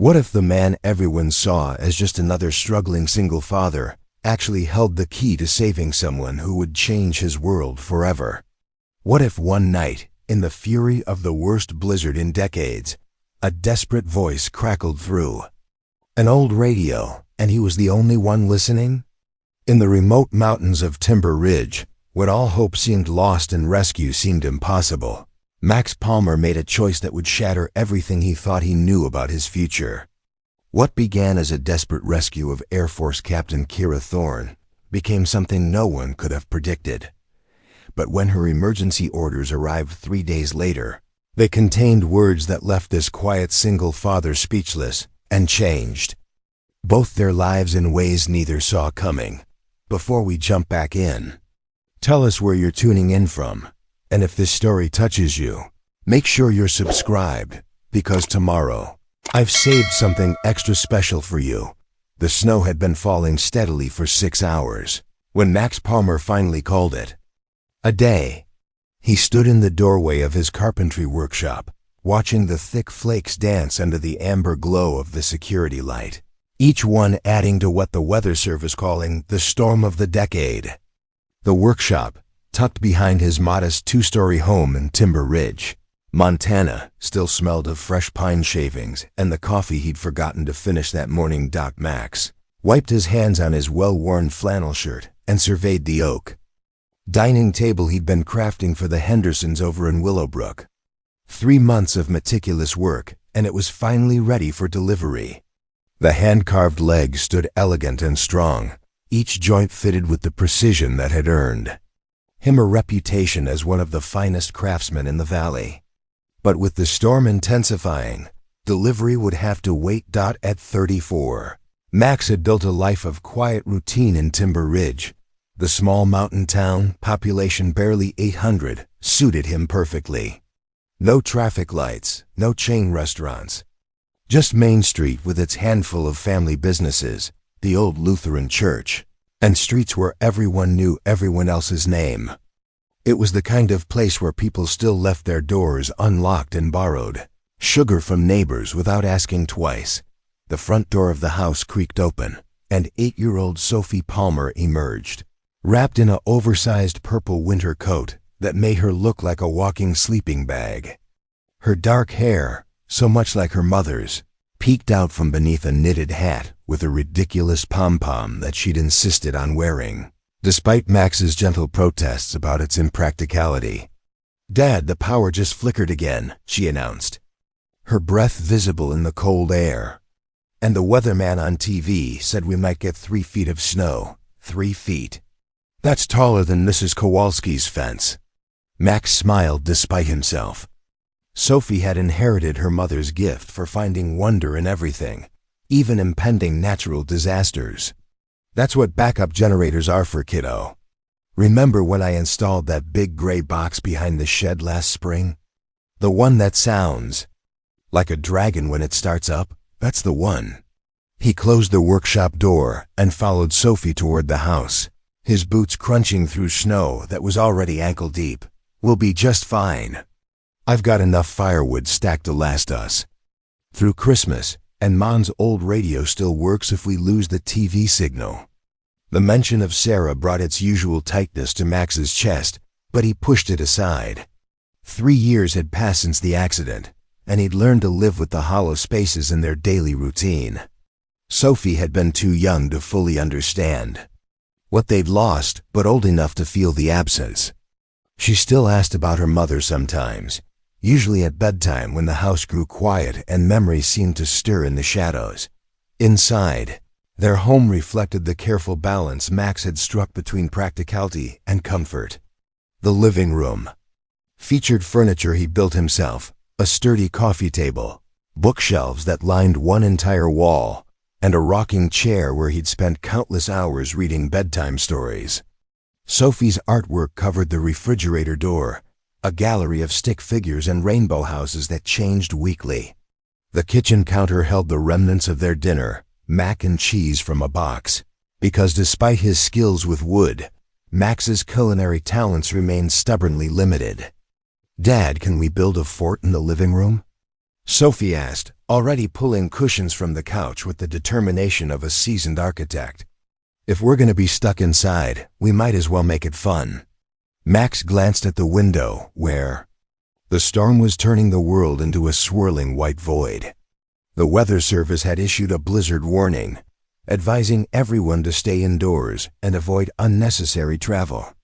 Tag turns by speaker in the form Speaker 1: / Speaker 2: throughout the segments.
Speaker 1: What if the man everyone saw as just another struggling single father actually held the key to saving someone who would change his world forever? What if one night, in the fury of the worst blizzard in decades, a desperate voice crackled through? An old radio, and he was the only one listening? In the remote mountains of Timber Ridge, when all hope seemed lost and rescue seemed impossible, Max Palmer made a choice that would shatter everything he thought he knew about his future. What began as a desperate rescue of Air Force Captain Kira Thorne became something no one could have predicted. But when her emergency orders arrived 3 days later, they contained words that left this quiet single father speechless and changed both their lives in ways neither saw coming. Before we jump back in, tell us where you're tuning in from, and if this story touches you, make sure you're subscribed, because tomorrow, I've saved something extra special for you. The snow had been falling steadily for 6 hours when Max Palmer finally called it a day. He stood in the doorway of his carpentry workshop, watching the thick flakes dance under the amber glow of the security light, each one adding to what the Weather Service calling the storm of the decade. The workshop, tucked behind his modest 2-story home in Timber Ridge, Montana, still smelled of fresh pine shavings and the coffee he'd forgotten to finish that morning. Max wiped his hands on his well-worn flannel shirt and surveyed the oak dining table he'd been crafting for the Hendersons over in Willowbrook. 3 months of meticulous work, and it was finally ready for delivery. The hand-carved legs stood elegant and strong, each joint fitted with the precision that had earned him a reputation as one of the finest craftsmen in the valley. But with the storm intensifying, delivery would have to wait. At 34, Max had built a life of quiet routine in Timber Ridge. The small mountain town, population barely 800, suited him perfectly. No traffic lights, no chain restaurants. Just Main Street with its handful of family businesses, the old Lutheran church, and streets where everyone knew everyone else's name. It was the kind of place where people still left their doors unlocked and borrowed sugar from neighbors without asking twice. The front door of the house creaked open, and 8-year-old Sophie Palmer emerged, wrapped in an oversized purple winter coat that made her look like a walking sleeping bag. Her dark hair, so much like her mother's, peeked out from beneath a knitted hat with a ridiculous pom-pom that she'd insisted on wearing, despite Max's gentle protests about its impracticality. "Dad, the power just flickered again," she announced, her breath visible in the cold air. "And the weatherman on TV said we might get 3 feet of snow." 3 feet. That's taller than Mrs. Kowalski's fence. Max smiled despite himself. Sophie had inherited her mother's gift for finding wonder in everything, even impending natural disasters. "That's what backup generators are for, kiddo. Remember when I installed that big gray box behind the shed last spring? The one that sounds like a dragon when it starts up? That's the one." He closed the workshop door and followed Sophie toward the house, his boots crunching through snow that was already ankle-deep. "We'll be just fine. I've got enough firewood stacked to last us through Christmas, and Mom's old radio still works if we lose the TV signal." The mention of Sarah brought its usual tightness to Max's chest, but he pushed it aside. 3 years had passed since the accident, and he'd learned to live with the hollow spaces in their daily routine. Sophie had been too young to fully understand what they'd lost, but old enough to feel the absence. She still asked about her mother sometimes, usually at bedtime when the house grew quiet and memories seemed to stir in the shadows. Inside, their home reflected the careful balance Max had struck between practicality and comfort. The living room featured furniture he built himself, a sturdy coffee table, bookshelves that lined one entire wall, and a rocking chair where he'd spent countless hours reading bedtime stories. Sophie's artwork covered the refrigerator door, a gallery of stick figures and rainbow houses that changed weekly. The kitchen counter held the remnants of their dinner, mac and cheese from a box, because despite his skills with wood, Max's culinary talents remained stubbornly limited. "Dad, can we build a fort in the living room?" Sophie asked, already pulling cushions from the couch with the determination of a seasoned architect. If we're going to be stuck inside, we might as well make it fun. Max glanced at the window, where the storm was turning the world into a swirling white void. The Weather Service had issued a blizzard warning, advising everyone to stay indoors and avoid unnecessary travel.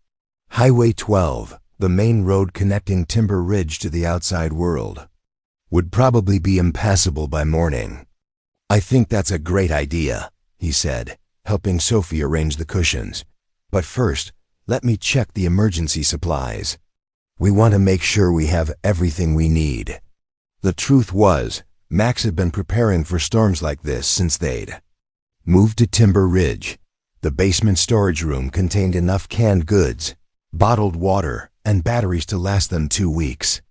Speaker 1: Highway 12, the main road connecting Timber Ridge to the outside world, would probably be impassable by morning. I think that's a great idea, he said, helping Sophie arrange the cushions. But first, let me check the emergency supplies. We want to make sure we have everything we need. The truth was, Max had been preparing for storms like this since they'd moved to Timber Ridge. The basement storage room contained enough canned goods, bottled water, and batteries to last them 2 weeks.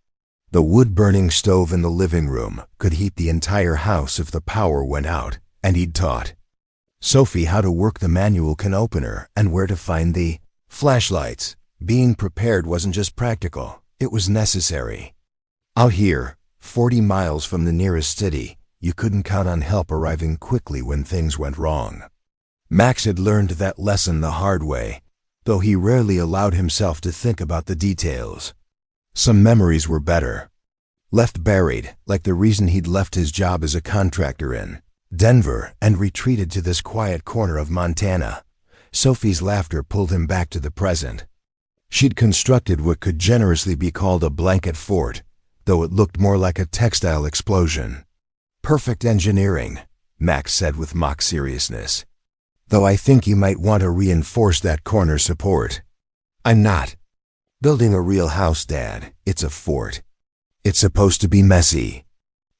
Speaker 1: The wood-burning stove in the living room could heat the entire house if the power went out, and he'd taught Sophie how to work the manual can opener and where to find the flashlights. Being prepared wasn't just practical, it was necessary. Out here, 40 miles from the nearest city, you couldn't count on help arriving quickly when things went wrong. Max had learned that lesson the hard way, though he rarely allowed himself to think about the details. Some memories were better left buried, like the reason he'd left his job as a contractor in Denver and retreated to this quiet corner of Montana. Sophie's laughter pulled him back to the present. She'd constructed what could generously be called a blanket fort, though it looked more like a textile explosion. Perfect engineering, Max said with mock seriousness. Though I think you might want to reinforce that corner support. I'm not building a real house, Dad. It's a fort. It's supposed to be messy.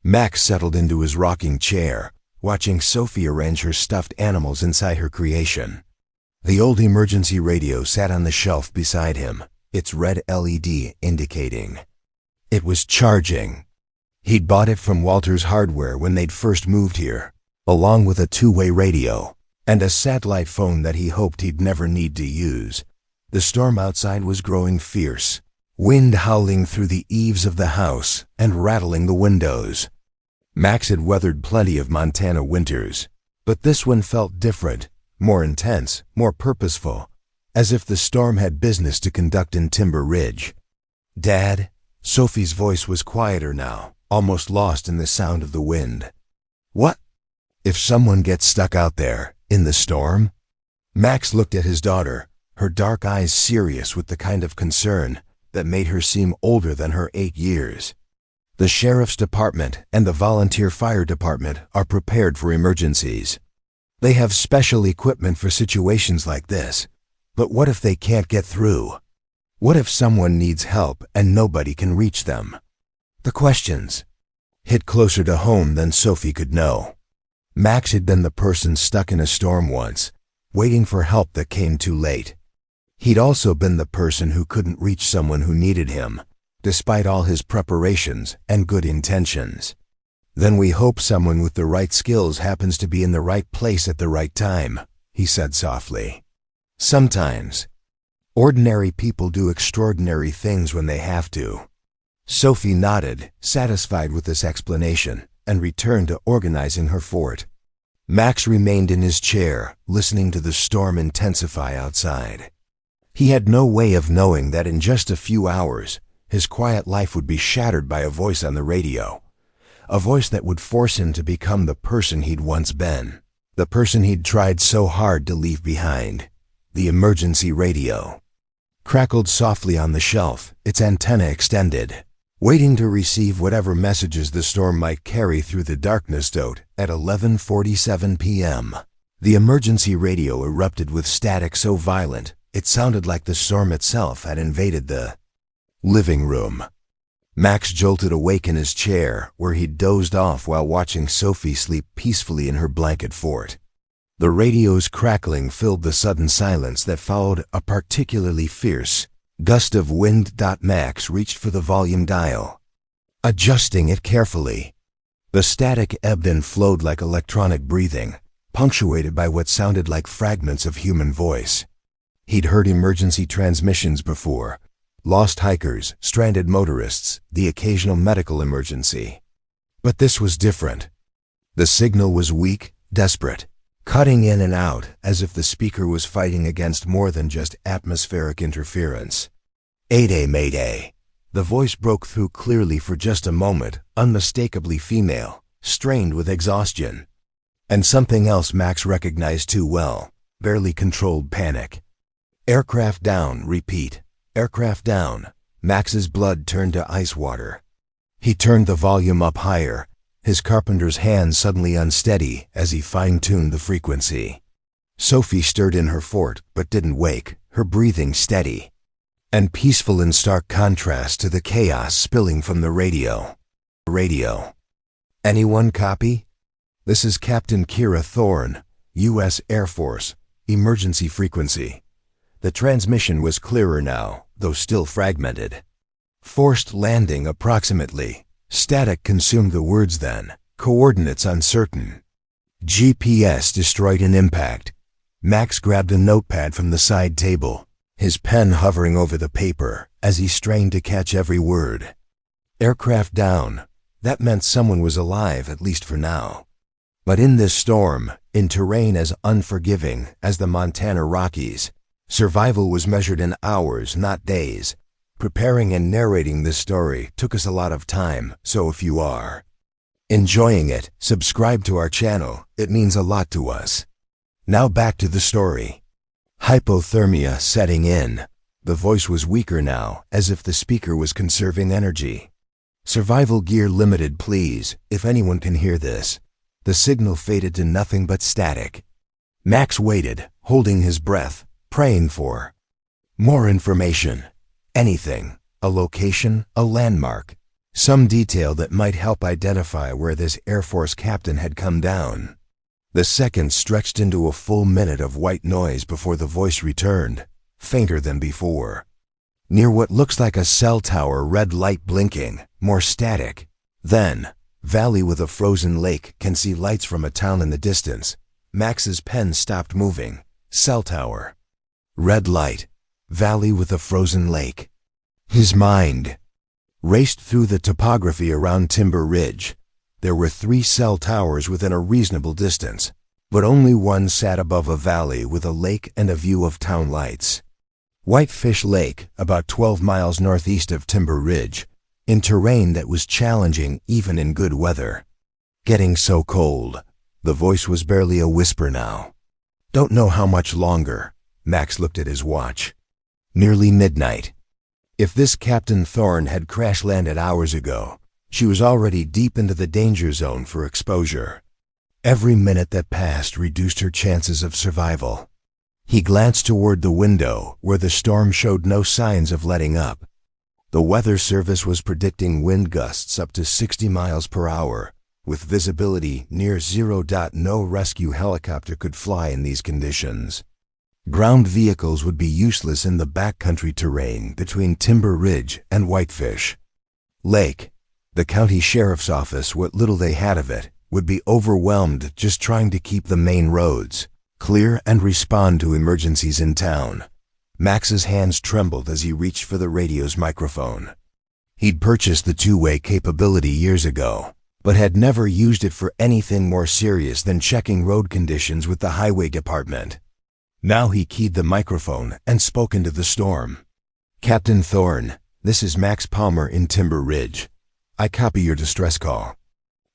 Speaker 1: Max settled into his rocking chair, watching Sophie arrange her stuffed animals inside her creation. The old emergency radio sat on the shelf beside him, its red LED indicating it was charging. He'd bought it from Walters Hardware when they'd first moved here, along with a two-way radio and a satellite phone that he hoped he'd never need to use. The storm outside was growing fierce, wind howling through the eaves of the house and rattling the windows. Max had weathered plenty of Montana winters, but this one felt different, more intense, more purposeful, as if the storm had business to conduct in Timber Ridge. Dad, Sophie's voice was quieter now, almost lost in the sound of the wind. What? If someone gets stuck out there, in the storm? Max looked at his daughter, her dark eyes serious with the kind of concern that made her seem older than her 8 years. The sheriff's department and the volunteer fire department are prepared for emergencies. They have special equipment for situations like this. But what if they can't get through? What if someone needs help and nobody can reach them? The questions hit closer to home than Sophie could know. Max had been the person stuck in a storm once, waiting for help that came too late. He'd also been the person who couldn't reach someone who needed him, despite all his preparations and good intentions. Then we hope someone with the right skills happens to be in the right place at the right time, he said softly. Sometimes, ordinary people do extraordinary things when they have to. Sophie nodded, satisfied with this explanation, and returned to organizing her fort. Max remained in his chair, listening to the storm intensify outside. He had no way of knowing that in just a few hours, his quiet life would be shattered by a voice on the radio. A voice that would force him to become the person he'd once been. The person he'd tried so hard to leave behind. The emergency radio crackled softly on the shelf, its antenna extended, waiting to receive whatever messages the storm might carry through the darkness. At 11:47 p.m., the emergency radio erupted with static so violent it sounded like the storm itself had invaded the living room. Max jolted awake in his chair, where he'd dozed off while watching Sophie sleep peacefully in her blanket fort. The radio's crackling filled the sudden silence that followed a particularly fierce gust of wind. Max reached for the volume dial, adjusting it carefully. The static ebbed and flowed like electronic breathing, punctuated by what sounded like fragments of human voice. He'd heard emergency transmissions before. Lost hikers, stranded motorists, the occasional medical emergency. But this was different. The signal was weak, desperate, cutting in and out as if the speaker was fighting against more than just atmospheric interference. "Mayday, mayday." The voice broke through clearly for just a moment, unmistakably female, strained with exhaustion. And something else Max recognized too well, barely controlled panic. "Aircraft down, repeat. Aircraft down." Max's blood turned to ice water. He turned the volume up higher, his carpenter's hand suddenly unsteady as he fine-tuned the frequency. Sophie stirred in her fort but didn't wake, her breathing steady and peaceful in stark contrast to the chaos spilling from the radio. "Anyone copy? This is Captain Kira Thorne, U.S. Air Force, emergency frequency." The transmission was clearer now, though still fragmented. "Forced landing approximately." Static consumed the words then, coordinates uncertain. "GPS destroyed in impact." Max grabbed a notepad from the side table, his pen hovering over the paper as he strained to catch every word. Aircraft down. That meant someone was alive, at least for now. But in this storm, in terrain as unforgiving as the Montana Rockies, survival was measured in hours, not days. Preparing and narrating this story took us a lot of time, so if you are enjoying it, subscribe to our channel. It means a lot to us. Now back to the story. Hypothermia setting in. The voice was weaker now, as if the speaker was conserving energy. "Survival gear limited, please, if anyone can hear this." The signal faded to nothing but static. Max waited, holding his breath, praying for more information. Anything. A location, a landmark, some detail that might help identify where this Air Force captain had come down. The seconds stretched into a full minute of white noise before the voice returned, fainter than before. Near what looks like a cell tower, red light blinking, more static. Then, valley with a frozen lake, can see lights from a town in the distance. Max's pen stopped moving. Cell tower. Red light. Valley with a frozen lake. His mind raced through the topography around Timber Ridge. There were 3 cell towers within a reasonable distance, but only one sat above a valley with a lake and a view of town lights. Whitefish Lake, about 12 miles northeast of Timber Ridge, in terrain that was challenging even in good weather. Getting so cold. The voice was barely a whisper now. "Don't know how much longer." Max looked at his watch. Nearly midnight. If this Captain Thorne had crash-landed hours ago, she was already deep into the danger zone for exposure. Every minute that passed reduced her chances of survival. He glanced toward the window, where the storm showed no signs of letting up. The Weather Service was predicting wind gusts up to 60 miles per hour, with visibility near zero. No rescue helicopter could fly in these conditions. Ground vehicles would be useless in the backcountry terrain between Timber Ridge and Whitefish Lake. The county sheriff's office, what little they had of it, would be overwhelmed just trying to keep the main roads clear and respond to emergencies in town. Max's hands trembled as he reached for the radio's microphone. He'd purchased the two-way capability years ago, but had never used it for anything more serious than checking road conditions with the highway department. Now he keyed the microphone and spoke into the storm. "Captain Thorne, this is Max Palmer in Timber Ridge. I copy your distress call.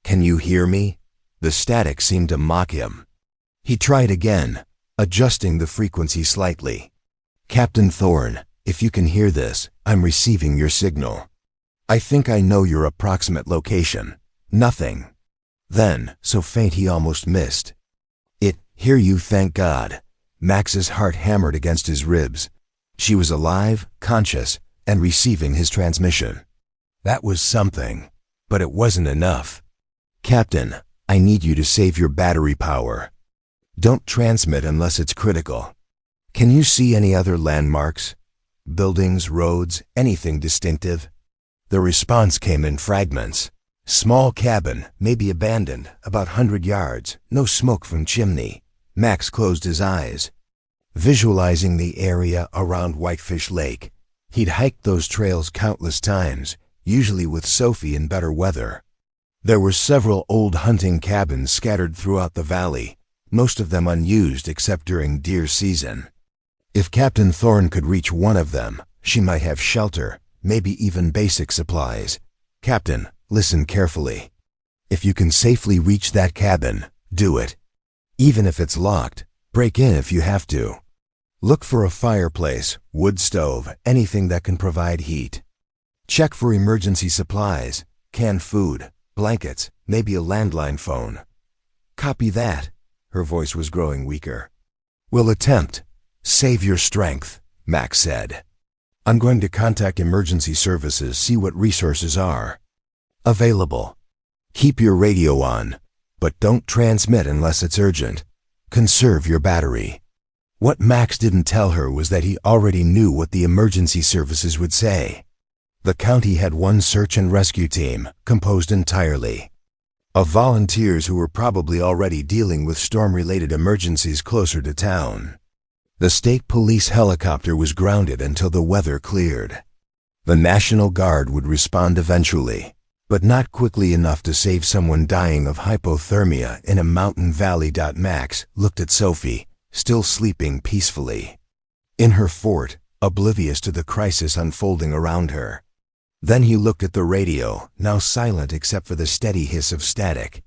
Speaker 1: Can you hear me?" The static seemed to mock him. He tried again, adjusting the frequency slightly. "Captain Thorne, if you can hear this, I'm receiving your signal. I think I know your approximate location." Nothing. Then, so faint he almost missed. "Hear you, thank God." Max's heart hammered against his ribs. She was alive, conscious, and receiving his transmission. That was something, but it wasn't enough. "Captain, I need you to save your battery power. Don't transmit unless it's critical. Can you see any other landmarks? Buildings, roads, anything distinctive?" The response came in fragments. "Small cabin, maybe abandoned, about 100 yards, no smoke from chimney." Max closed his eyes, visualizing the area around Whitefish Lake. He'd hiked those trails countless times, usually with Sophie in better weather. There were several old hunting cabins scattered throughout the valley, most of them unused except during deer season. If Captain Thorne could reach one of them, she might have shelter, maybe even basic supplies. Captain, listen carefully. If you can safely reach that cabin, do it. Even if it's locked, break in if you have to. Look for a fireplace, wood stove, anything that can provide heat. Check for emergency supplies, canned food, blankets, maybe a landline phone. Copy that. Her voice was growing weaker. We'll attempt. Save your strength, Max said. I'm going to contact emergency services, see what resources are available. Keep your radio on, but don't transmit unless it's urgent. Conserve your battery. What Max didn't tell her was that he already knew what the emergency services would say. The county had one search and rescue team, composed entirely of volunteers who were probably already dealing with storm-related emergencies closer to town. The state police helicopter was grounded until the weather cleared. The National Guard would respond eventually, but not quickly enough to save someone dying of hypothermia in a mountain valley. Max looked at Sophie, still sleeping peacefully in her fort, oblivious to the crisis unfolding around her. Then he looked at the radio, now silent except for the steady hiss of static.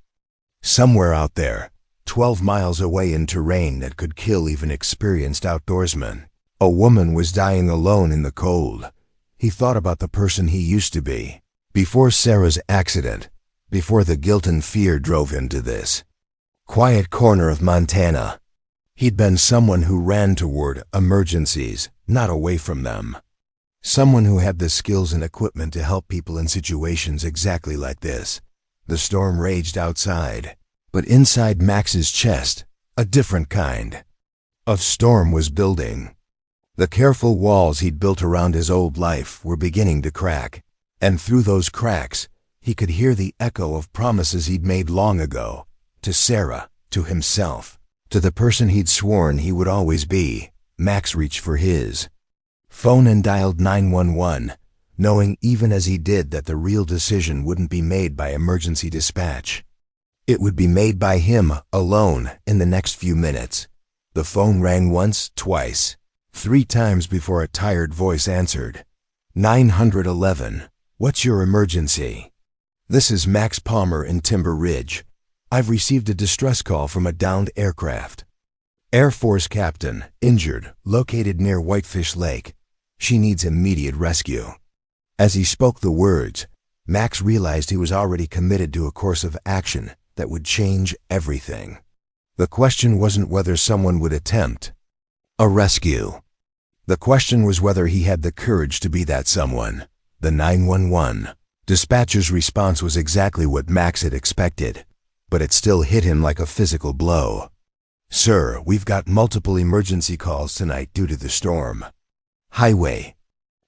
Speaker 1: Somewhere out there, 12 miles away in terrain that could kill even experienced outdoorsmen, a woman was dying alone in the cold. He thought about the person he used to be, before Sarah's accident, before the guilt and fear drove him to this quiet corner of Montana. He'd been someone who ran toward emergencies, not away from them. Someone who had the skills and equipment to help people in situations exactly like this. The storm raged outside, but inside Max's chest, a different kind of storm was building. The careful walls he'd built around his old life were beginning to crack, and through those cracks, he could hear the echo of promises he'd made long ago, to Sarah, to himself, to the person he'd sworn he would always be. Max reached for his phone and dialed 911, knowing even as he did that the real decision wouldn't be made by emergency dispatch. It would be made by him, alone, in the next few minutes. The phone rang once, twice, 3 times before a tired voice answered. 911, what's your emergency? This is Max Palmer in Timber Ridge. I've received a distress call from a downed aircraft. Air Force captain, injured, located near Whitefish Lake. She needs immediate rescue. As he spoke the words, Max realized he was already committed to a course of action that would change everything. The question wasn't whether someone would attempt a rescue. The question was whether he had the courage to be that someone. The 911 dispatcher's response was exactly what Max had expected, but it still hit him like a physical blow. Sir, we've got multiple emergency calls tonight due to the storm. Highway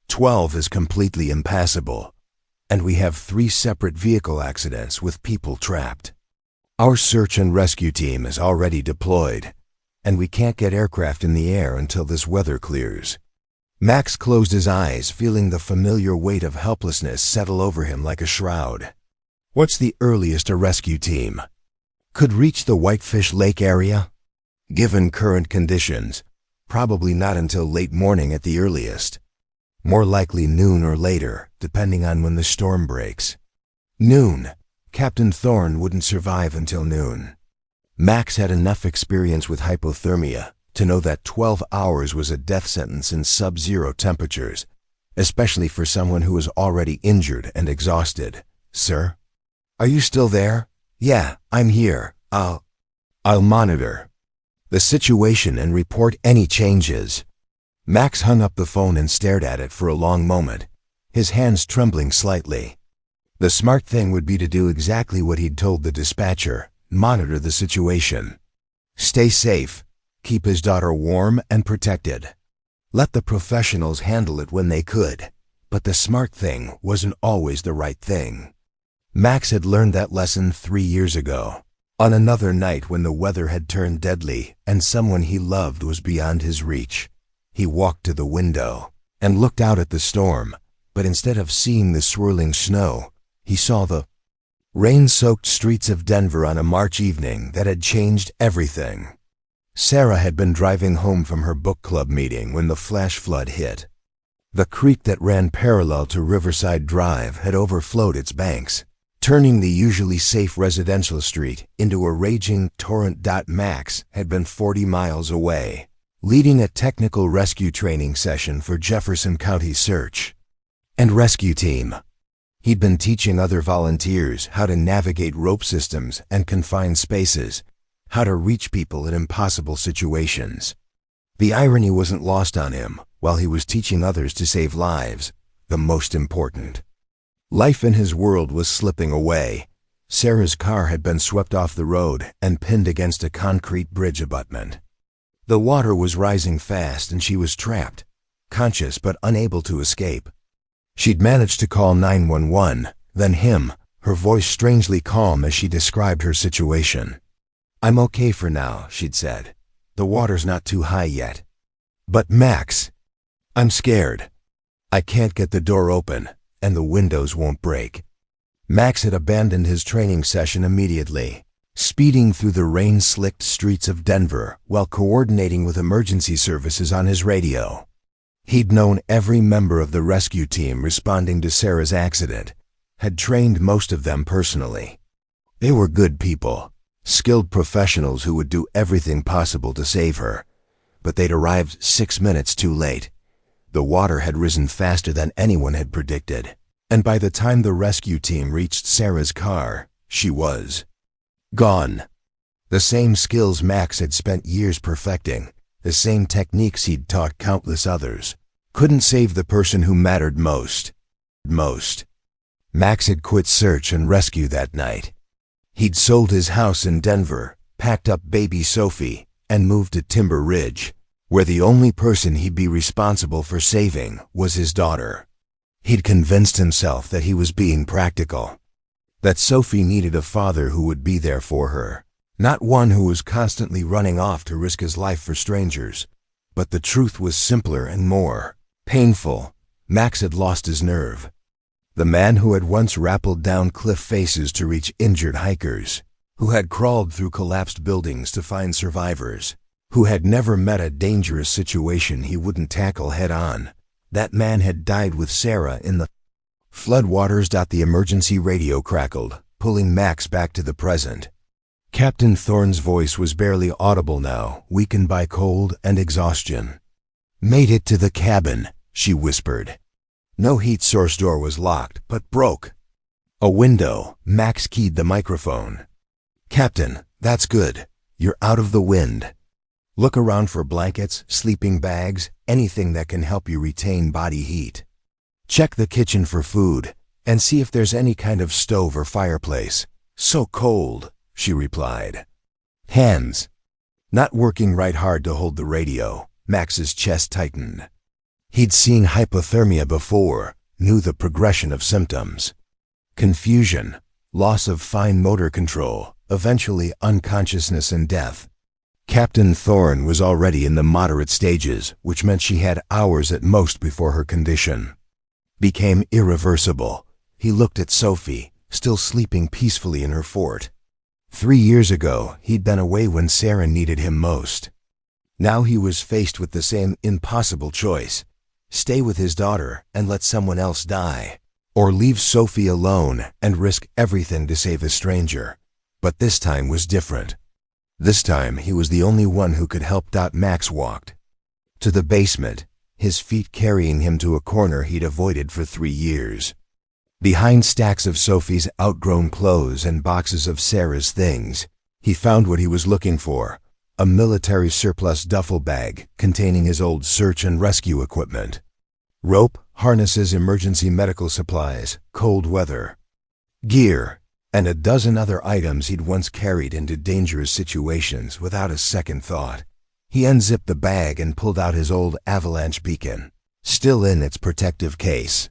Speaker 1: 12 is completely impassable, and we have 3 separate vehicle accidents with people trapped. Our search and rescue team is already deployed, and we can't get aircraft in the air until this weather clears. Max closed his eyes, feeling the familiar weight of helplessness settle over him like a shroud. What's the earliest a rescue team could reach the Whitefish Lake area? Given current conditions, probably not until late morning at the earliest. More likely noon or later, depending on when the storm breaks. Noon. Captain Thorne wouldn't survive until noon. Max had enough experience with hypothermia to know that 12 hours was a death sentence in sub-zero temperatures, especially for someone who was already injured and exhausted. Sir? Are you still there? Yeah, I'm here. I'll monitor the situation and report any changes. Max hung up the phone and stared at it for a long moment, his hands trembling slightly. The smart thing would be to do exactly what he'd told the dispatcher, monitor the situation. Stay safe, keep his daughter warm and protected. Let the professionals handle it when they could, but the smart thing wasn't always the right thing. Max had learned that lesson 3 years ago, on another night when the weather had turned deadly and someone he loved was beyond his reach. He walked to the window and looked out at the storm, but instead of seeing the swirling snow, he saw the Rain-soaked streets of Denver on a March evening that had changed everything. Sarah had been driving home from her book club meeting when the flash flood hit. The creek that ran parallel to Riverside Drive had overflowed its banks, turning the usually safe residential street into a raging torrent. Max had been 40 miles away, leading a technical rescue training session for Jefferson County Search and Rescue Team. He'd been teaching other volunteers how to navigate rope systems and confined spaces, how to reach people in impossible situations. The irony wasn't lost on him while he was teaching others to save lives, the most important. Life in his world was slipping away. Sarah's car had been swept off the road and pinned against a concrete bridge abutment. The water was rising fast and she was trapped, conscious but unable to escape. She'd managed to call 911, then him, her voice strangely calm as she described her situation. "I'm okay for now," she'd said. "The water's not too high yet." "But Max, I'm scared. I can't get the door open, and the windows won't break." Max had abandoned his training session immediately, speeding through the rain-slicked streets of Denver while coordinating with emergency services on his radio. He'd known every member of the rescue team responding to Sarah's accident, had trained most of them personally. They were good people, skilled professionals who would do everything possible to save her, but they'd arrived 6 minutes too late. The water had risen faster than anyone had predicted, and by the time the rescue team reached Sarah's car, she was gone. The same skills Max had spent years perfecting, the same techniques he'd taught countless others, couldn't save the person who mattered most. Max had quit search and rescue that night. He'd sold his house in Denver, packed up baby Sophie, and moved to Timber Ridge, where the only person he'd be responsible for saving was his daughter. He'd convinced himself that he was being practical, that Sophie needed a father who would be there for her, not one who was constantly running off to risk his life for strangers. But the truth was simpler and more painful. Max had lost his nerve. The man who had once rappelled down cliff faces to reach injured hikers, who had crawled through collapsed buildings to find survivors, who had never met a dangerous situation he wouldn't tackle head-on. That man had died with Sarah in the floodwaters. The emergency radio crackled, pulling Max back to the present. Captain Thorne's voice was barely audible now, weakened by cold and exhaustion. "Made it to the cabin," she whispered. No heat source door was locked, but broke. A window. Max keyed the microphone. "Captain, that's good. You're out of the wind. Look around for blankets, sleeping bags, anything that can help you retain body heat. Check the kitchen for food, and see if there's any kind of stove or fireplace. So cold," she replied. Hands not working right hard to hold the radio. Max's chest tightened. He'd seen hypothermia before, knew the progression of symptoms. Confusion, loss of fine motor control, eventually unconsciousness and death. Captain Thorne was already in the moderate stages, which meant she had hours at most before her condition became irreversible. He looked at Sophie, still sleeping peacefully in her fort. 3 years ago, he'd been away when Sarah needed him most. Now he was faced with the same impossible choice: stay with his daughter and let someone else die, or leave Sophie alone and risk everything to save a stranger. But this time was different. This time he was the only one who could help. Max walked to the basement, his feet carrying him to a corner he'd avoided for 3 years. Behind stacks of Sophie's outgrown clothes and boxes of Sarah's things, he found what he was looking for: a military surplus duffel bag containing his old search and rescue equipment. Rope, harnesses, emergency medical supplies, cold weather gear, and a dozen other items he'd once carried into dangerous situations without a second thought. He unzipped the bag and pulled out his old avalanche beacon, still in its protective case.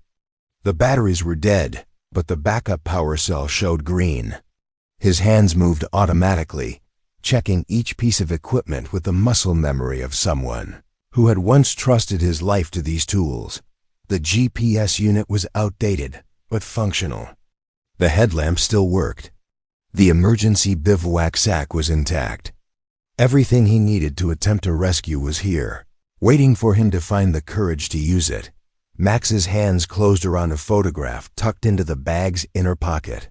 Speaker 1: The batteries were dead, but the backup power cell showed green. His hands moved automatically, checking each piece of equipment with the muscle memory of someone who had once trusted his life to these tools. The GPS unit was outdated, but functional. The headlamp still worked. The emergency bivouac sack was intact. Everything he needed to attempt a rescue was here, waiting for him to find the courage to use it. Max's hands closed around a photograph tucked into the bag's inner pocket.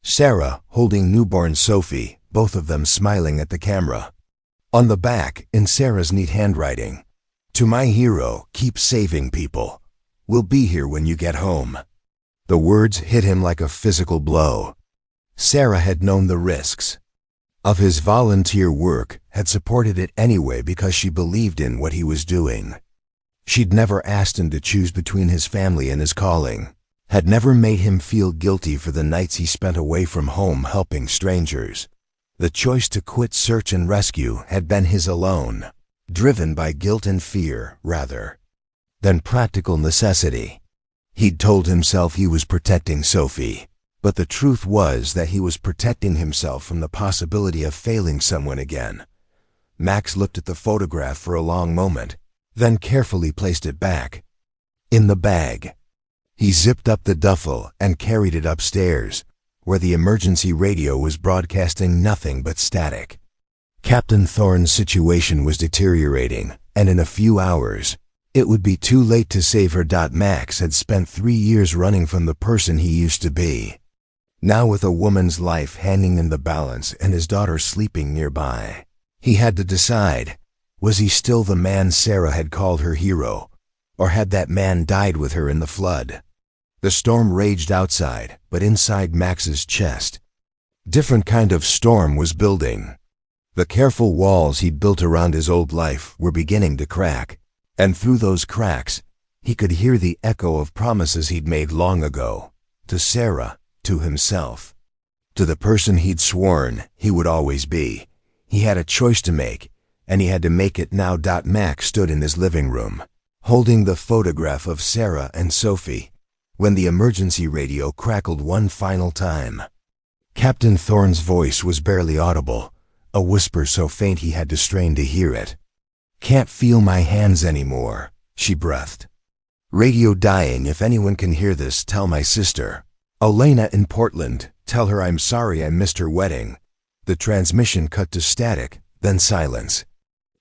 Speaker 1: Sarah holding newborn Sophie, both of them smiling at the camera. On the back, in Sarah's neat handwriting, "To my hero, keep saving people. We'll be here when you get home." The words hit him like a physical blow. Sarah had known the risks of his volunteer work, had supported it anyway because she believed in what he was doing. She'd never asked him to choose between his family and his calling, had never made him feel guilty for the nights he spent away from home helping strangers. The choice to quit search and rescue had been his alone, driven by guilt and fear rather than practical necessity. He'd told himself he was protecting Sophie, but the truth was that he was protecting himself from the possibility of failing someone again. Max looked at the photograph for a long moment, then carefully placed it back in the bag. He zipped up the duffel and carried it upstairs, where the emergency radio was broadcasting nothing but static. Captain Thorne's situation was deteriorating, and in a few hours, it would be too late to save her. Max had spent 3 years running from the person he used to be. Now, with a woman's life hanging in the balance and his daughter sleeping nearby, he had to decide, was he still the man Sarah had called her hero, or had that man died with her in the flood? The storm raged outside, but inside Max's chest, different kind of storm was building. The careful walls he'd built around his old life were beginning to crack, and through those cracks, he could hear the echo of promises he'd made long ago, to Sarah, to himself, to the person he'd sworn he would always be. He had a choice to make, and he had to make it now. Max stood in his living room, holding the photograph of Sarah and Sophie, when the emergency radio crackled one final time. Captain Thorne's voice was barely audible, a whisper so faint he had to strain to hear it. "Can't feel my hands anymore," she breathed. "Radio dying. If anyone can hear this, tell my sister. Elena in Portland, tell her I'm sorry I missed her wedding." The transmission cut to static, then silence.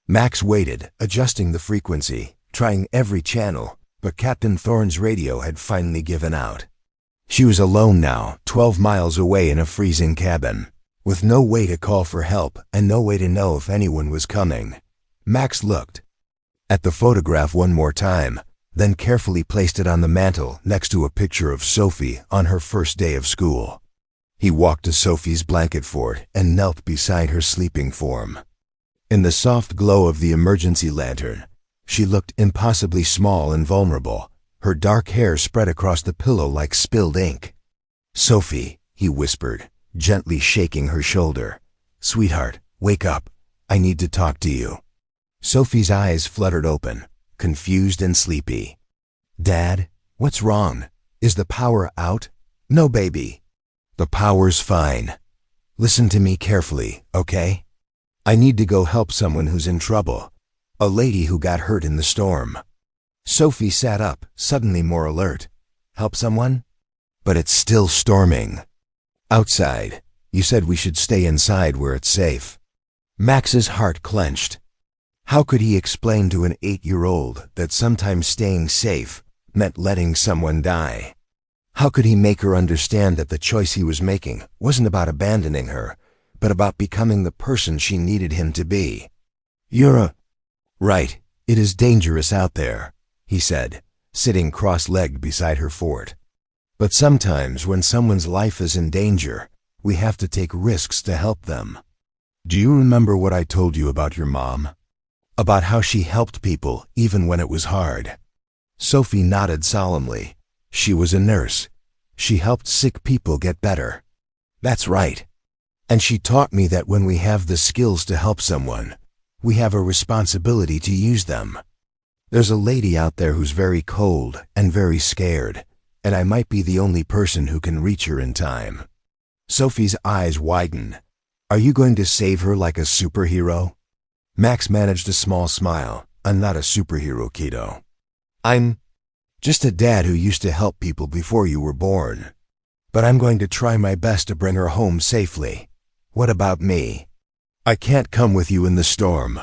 Speaker 1: Max waited, adjusting the frequency, trying every channel, but Captain Thorne's radio had finally given out. She was alone now, 12 miles away in a freezing cabin, with no way to call for help and no way to know if anyone was coming. Max looked at the photograph one more time, then carefully placed it on the mantel next to a picture of Sophie on her first day of school. He walked to Sophie's blanket fort and knelt beside her sleeping form. In the soft glow of the emergency lantern, she looked impossibly small and vulnerable, her dark hair spread across the pillow like spilled ink. "Sophie," he whispered, gently shaking her shoulder. "Sweetheart, wake up. I need to talk to you." Sophie's eyes fluttered open, confused and sleepy. "Dad, what's wrong? Is the power out?" "No, baby. The power's fine. Listen to me carefully, okay? I need to go help someone who's in trouble. A lady who got hurt in the storm." Sophie sat up, suddenly more alert. "Help someone? But it's still storming. Outside. You said we should stay inside where it's safe." Max's heart clenched. How could he explain to an 8-year-old that sometimes staying safe meant letting someone die? How could he make her understand that the choice he was making wasn't about abandoning her, but about becoming the person she needed him to be? "You're right. It is dangerous out there," he said, sitting cross-legged beside her fort. "But sometimes when someone's life is in danger, we have to take risks to help them. Do you remember what I told you about your mom? About how she helped people even when it was hard?" Sophie nodded solemnly. She was a nurse. She helped sick people get better. "That's right. And she taught me that when we have the skills to help someone, we have a responsibility to use them. There's a lady out there who's very cold and very scared, and I might be the only person who can reach her in time." Sophie's eyes widened. "Are you going to save her like a superhero?" Max managed a small smile. "I'm not a superhero, kiddo. I'm just a dad who used to help people before you were born." But I'm going to try my best to bring her home safely. What about me? I can't come with you in the storm.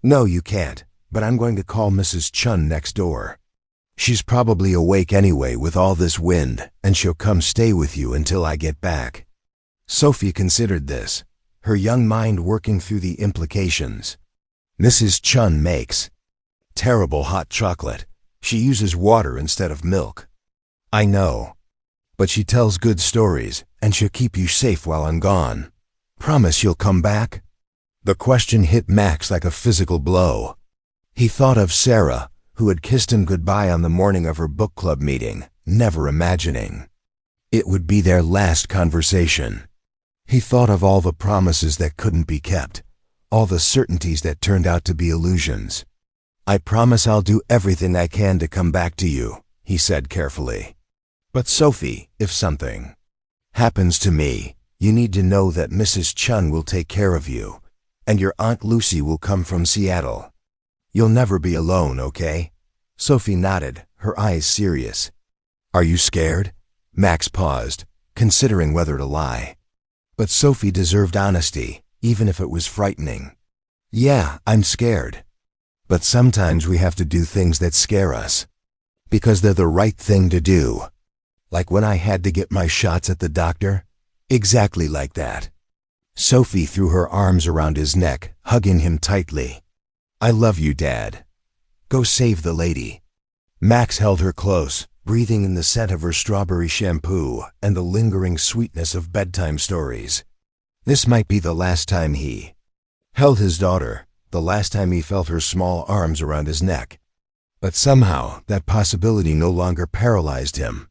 Speaker 1: No, you can't, but I'm going to call Mrs. Chun next door. She's probably awake anyway with all this wind, and she'll come stay with you until I get back. Sophie considered this, her young mind working through the implications. Mrs. Chun makes terrible hot chocolate. She uses water instead of milk. I know. But she tells good stories, and she'll keep you safe while I'm gone. Promise you'll come back? The question hit Max like a physical blow. He thought of Sarah, who had kissed him goodbye on the morning of her book club meeting, never imagining it would be their last conversation. He thought of all the promises that couldn't be kept, all the certainties that turned out to be illusions. I promise I'll do everything I can to come back to you, he said carefully. But Sophie, if something happens to me, you need to know that Mrs. Chun will take care of you, and your Aunt Lucy will come from Seattle. You'll never be alone, okay? Sophie nodded, her eyes serious. Are you scared? Max paused, considering whether to lie. But Sophie deserved honesty, even if it was frightening. Yeah, I'm scared. But sometimes we have to do things that scare us, because they're the right thing to do. Like when I had to get my shots at the doctor? Exactly like that. Sophie threw her arms around his neck, hugging him tightly. I love you, Dad. Go save the lady. Max held her close, breathing in the scent of her strawberry shampoo and the lingering sweetness of bedtime stories. This might be the last time he held his daughter, the last time he felt her small arms around his neck. But somehow that possibility no longer paralyzed him.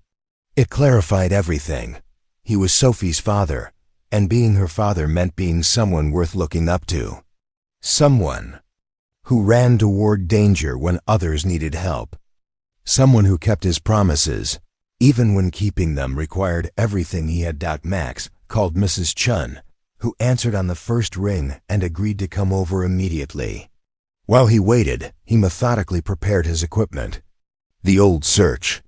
Speaker 1: It clarified everything. He was Sophie's father, and being her father meant being someone worth looking up to. Someone who ran toward danger when others needed help. Someone who kept his promises, even when keeping them required everything he had. Max called Mrs. Chun, who answered on the first ring and agreed to come over immediately. While he waited, he methodically prepared his equipment. The old search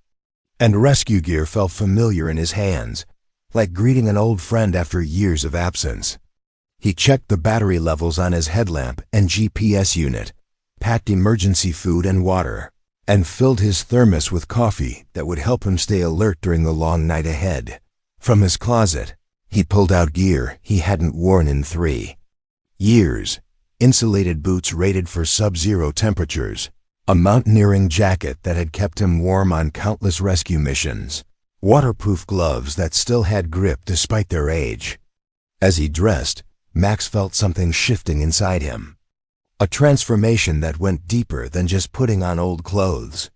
Speaker 1: and rescue gear felt familiar in his hands, like greeting an old friend after years of absence. He checked the battery levels on his headlamp and GPS unit, packed emergency food and water, and filled his thermos with coffee that would help him stay alert during the long night ahead. From his closet, he pulled out gear he hadn't worn in 3 years. Insulated boots rated for sub-zero temperatures, a mountaineering jacket that had kept him warm on countless rescue missions, waterproof gloves that still had grip despite their age. As he dressed, Max felt something shifting inside him. A transformation that went deeper than just putting on old clothes.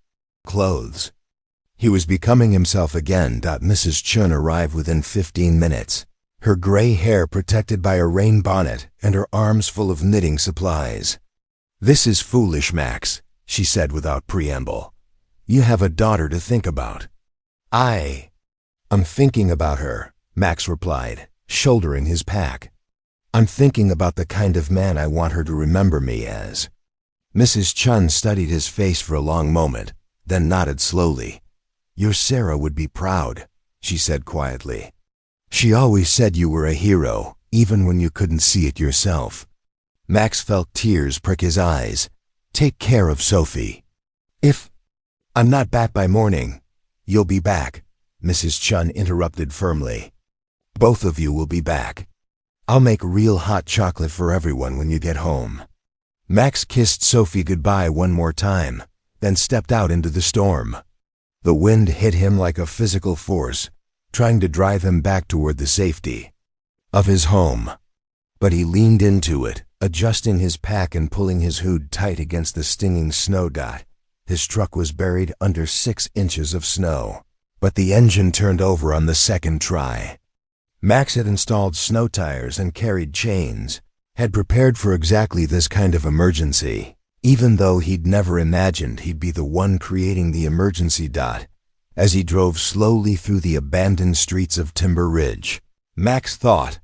Speaker 1: He was becoming himself again. Mrs. Chun arrived within 15 minutes, her gray hair protected by a rain bonnet and her arms full of knitting supplies. This is foolish, Max, she said without preamble. You have a daughter to think about. I'm thinking about her, Max replied, shouldering his pack. I'm thinking about the kind of man I want her to remember me as. Mrs. Chun studied his face for a long moment, then nodded slowly. Your Sarah would be proud, she said quietly. She always said you were a hero, even when you couldn't see it yourself. Max felt tears prick his eyes. Take care of Sophie. If I'm not back by morning, you'll be back, Mrs. Chun interrupted firmly. Both of you will be back. I'll make real hot chocolate for everyone when you get home. Max kissed Sophie goodbye one more time, then stepped out into the storm. The wind hit him like a physical force, trying to drive him back toward the safety of his home. But he leaned into it, adjusting his pack and pulling his hood tight against the stinging snow. His truck was buried under 6 inches of snow, but the engine turned over on the second try. Max had installed snow tires and carried chains, had prepared for exactly this kind of emergency, even though he'd never imagined he'd be the one creating the emergency. As he drove slowly through the abandoned streets of Timber Ridge, Max thought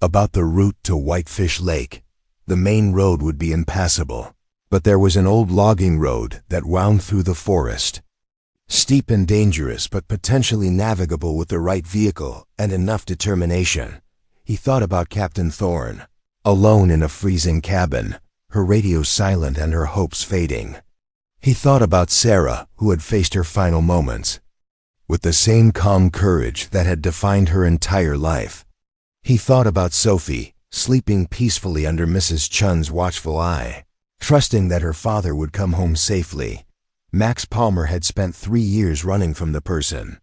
Speaker 1: about the route to Whitefish Lake. The main road would be impassable, but there was an old logging road that wound through the forest. Steep and dangerous, but potentially navigable with the right vehicle and enough determination. He thought about Captain Thorne, alone in a freezing cabin, her radio silent and her hopes fading. He thought about Sarah, who had faced her final moments with the same calm courage that had defined her entire life. He thought about Sophie, sleeping peacefully under Mrs. Chun's watchful eye, trusting that her father would come home safely. Max Palmer had spent 3 years running from the person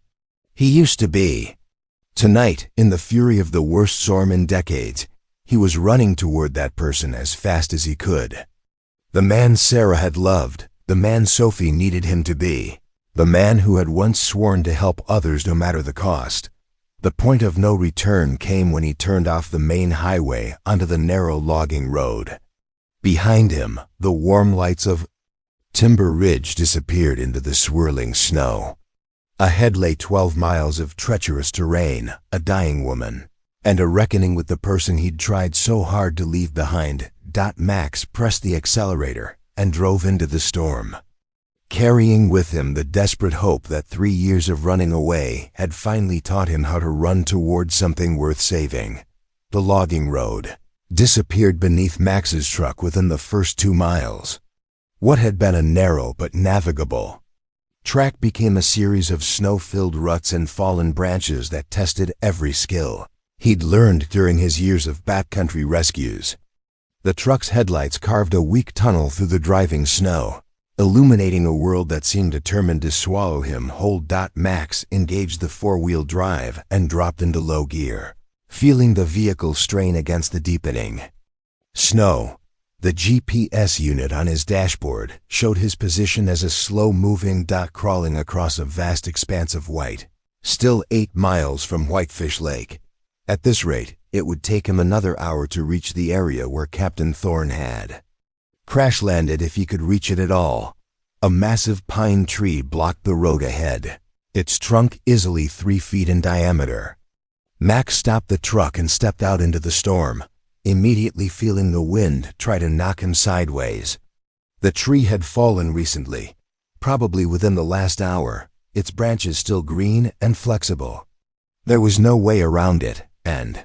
Speaker 1: he used to be. Tonight, in the fury of the worst storm in decades, he was running toward that person as fast as he could. The man Sarah had loved, the man Sophie needed him to be, the man who had once sworn to help others no matter the cost. The point of no return came when he turned off the main highway onto the narrow logging road. Behind him, the warm lights of Timber Ridge disappeared into the swirling snow. Ahead lay 12 miles of treacherous terrain, a dying woman, and a reckoning with the person he'd tried so hard to leave behind. Max pressed the accelerator and drove into the storm, carrying with him the desperate hope that 3 years of running away had finally taught him how to run toward something worth saving. The logging road disappeared beneath Max's truck within the first 2 miles. What had been a narrow but navigable track became a series of snow-filled ruts and fallen branches that tested every skill he'd learned during his years of backcountry rescues. The truck's headlights carved a weak tunnel through the driving snow, illuminating a world that seemed determined to swallow him whole. Max engaged the 4-wheel drive and dropped into low gear, feeling the vehicle strain against the deepening snow. The GPS unit on his dashboard showed his position as a slow-moving dot crawling across a vast expanse of white, still 8 miles from Whitefish Lake. At this rate, it would take him another hour to reach the area where Captain Thorne had crash-landed if he could reach it at all. A massive pine tree blocked the road ahead, its trunk easily 3 feet in diameter. Max stopped the truck and stepped out into the storm, immediately feeling the wind try to knock him sideways. The tree had fallen recently, probably within the last hour, its branches still green and flexible. There was no way around it, and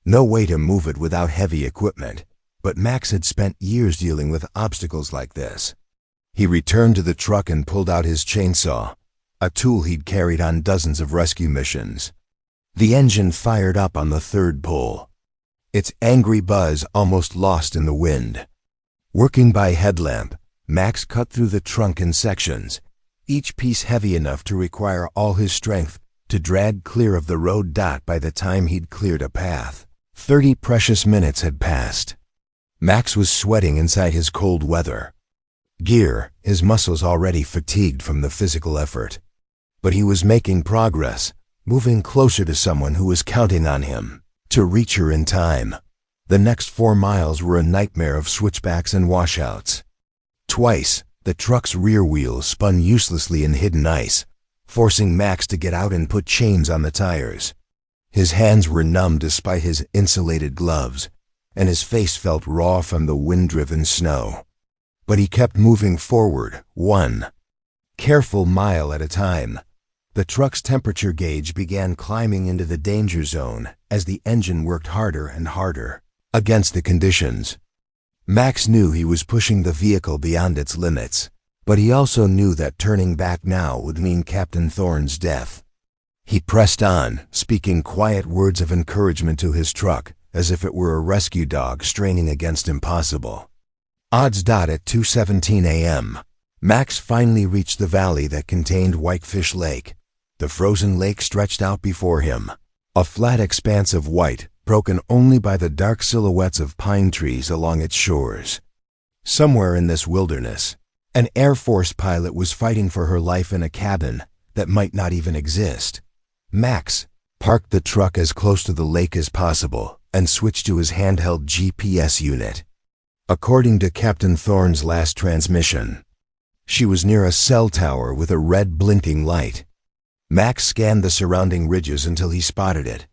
Speaker 1: no way to move it without heavy equipment, but Max had spent years dealing with obstacles like this. He returned to the truck and pulled out his chainsaw, a tool he'd carried on dozens of rescue missions. The engine fired up on the 3rd pull, its angry buzz almost lost in the wind. Working by headlamp, Max cut through the trunk in sections, each piece heavy enough to require all his strength to drag clear of the road. By the time he'd cleared a path, 30 precious minutes had passed. Max was sweating inside his cold weather gear, his muscles already fatigued from the physical effort. But he was making progress, moving closer to someone who was counting on him to reach her in time. The next 4 miles were a nightmare of switchbacks and washouts. Twice, the truck's rear wheels spun uselessly in hidden ice, forcing Max to get out and put chains on the tires. His hands were numb despite his insulated gloves, and his face felt raw from the wind-driven snow. But he kept moving forward, 1 careful mile at a time. The truck's temperature gauge began climbing into the danger zone as the engine worked harder and harder against the conditions. Max knew he was pushing the vehicle beyond its limits, but he also knew that turning back now would mean Captain Thorne's death. He pressed on, speaking quiet words of encouragement to his truck, as if it were a rescue dog straining against impossible odds. At 2:17 a.m., Max finally reached the valley that contained Whitefish Lake. The frozen lake stretched out before him, a flat expanse of white, broken only by the dark silhouettes of pine trees along its shores. Somewhere in this wilderness, an Air Force pilot was fighting for her life in a cabin that might not even exist. Max parked the truck as close to the lake as possible and switched to his handheld GPS unit. According to Captain Thorne's last transmission, she was near a cell tower with a red blinking light. Max scanned the surrounding ridges until he spotted it,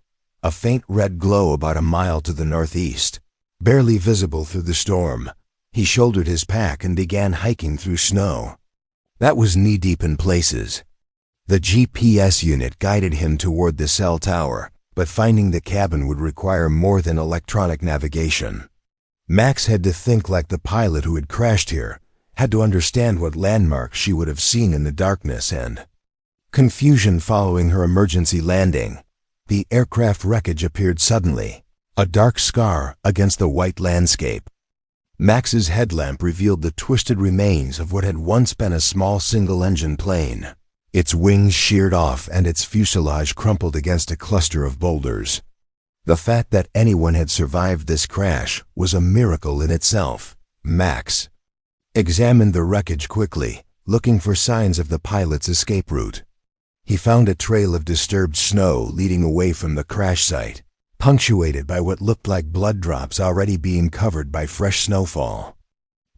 Speaker 1: a faint red glow about a mile to the northeast, barely visible through the storm. He shouldered his pack and began hiking through snow that was knee-deep in places. The GPS unit guided him toward the cell tower, but finding the cabin would require more than electronic navigation. Max had to think like the pilot who had crashed here, had to understand what landmarks she would have seen in the darkness and confusion following her emergency landing. The aircraft wreckage appeared suddenly, a dark scar against the white landscape. Max's headlamp revealed the twisted remains of what had once been a small single-engine plane. Its wings sheared off and its fuselage crumpled against a cluster of boulders. The fact that anyone had survived this crash was a miracle in itself. Max examined the wreckage quickly, looking for signs of the pilot's escape route. He found a trail of disturbed snow leading away from the crash site, punctuated by what looked like blood drops already being covered by fresh snowfall.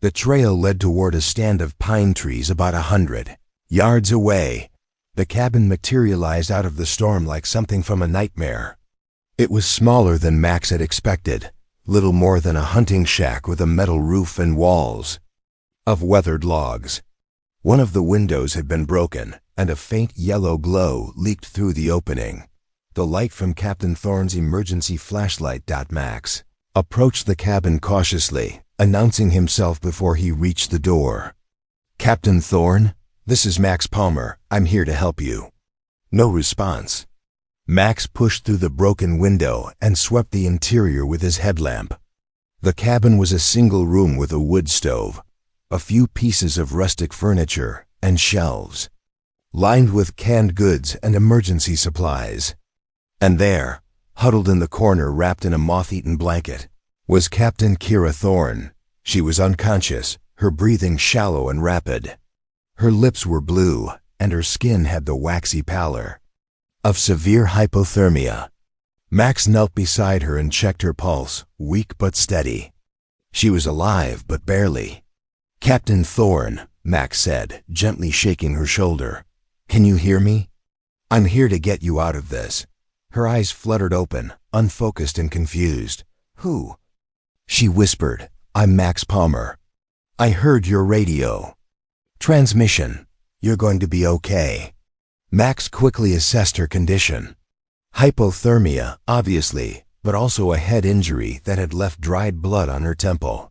Speaker 1: The trail led toward a stand of pine trees about 100 yards away. The cabin materialized out of the storm like something from a nightmare. It was smaller than Max had expected, little more than a hunting shack with a metal roof and walls of weathered logs. One of the windows had been broken, and a faint yellow glow leaked through the opening. The light from Captain Thorne's emergency flashlight. Max approached the cabin cautiously, announcing himself before he reached the door. "Captain Thorne, this is Max Palmer. I'm here to help you." No response. Max pushed through the broken window and swept the interior with his headlamp. The cabin was a single room with a wood stove, a few pieces of rustic furniture, and shelves lined with canned goods and emergency supplies. And there, huddled in the corner wrapped in a moth-eaten blanket, was Captain Kira Thorne. She was unconscious, her breathing shallow and rapid. Her lips were blue, and her skin had the waxy pallor of severe hypothermia. Max knelt beside her and checked her pulse, weak but steady. She was alive, but barely. "Captain Thorne," Max said, gently shaking her shoulder. "Can you hear me? I'm here to get you out of this." Her eyes fluttered open, unfocused and confused. "Who?" She whispered. "I'm Max Palmer. I heard your radio transmission. You're going to be okay." Max quickly assessed her condition. Hypothermia, obviously, but also a head injury that had left dried blood on her temple.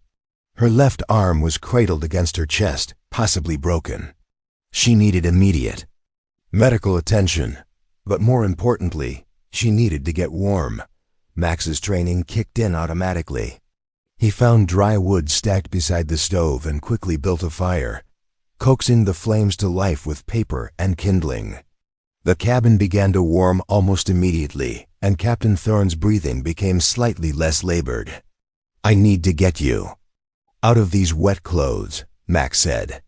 Speaker 1: Her left arm was cradled against her chest, possibly broken. She needed immediate medical attention, but more importantly, she needed to get warm. Max's training kicked in automatically. He found dry wood stacked beside the stove and quickly built a fire, coaxing the flames to life with paper and kindling. The cabin began to warm almost immediately, and Captain Thorne's breathing became slightly less labored. "I need to get you out of these wet clothes," Max said,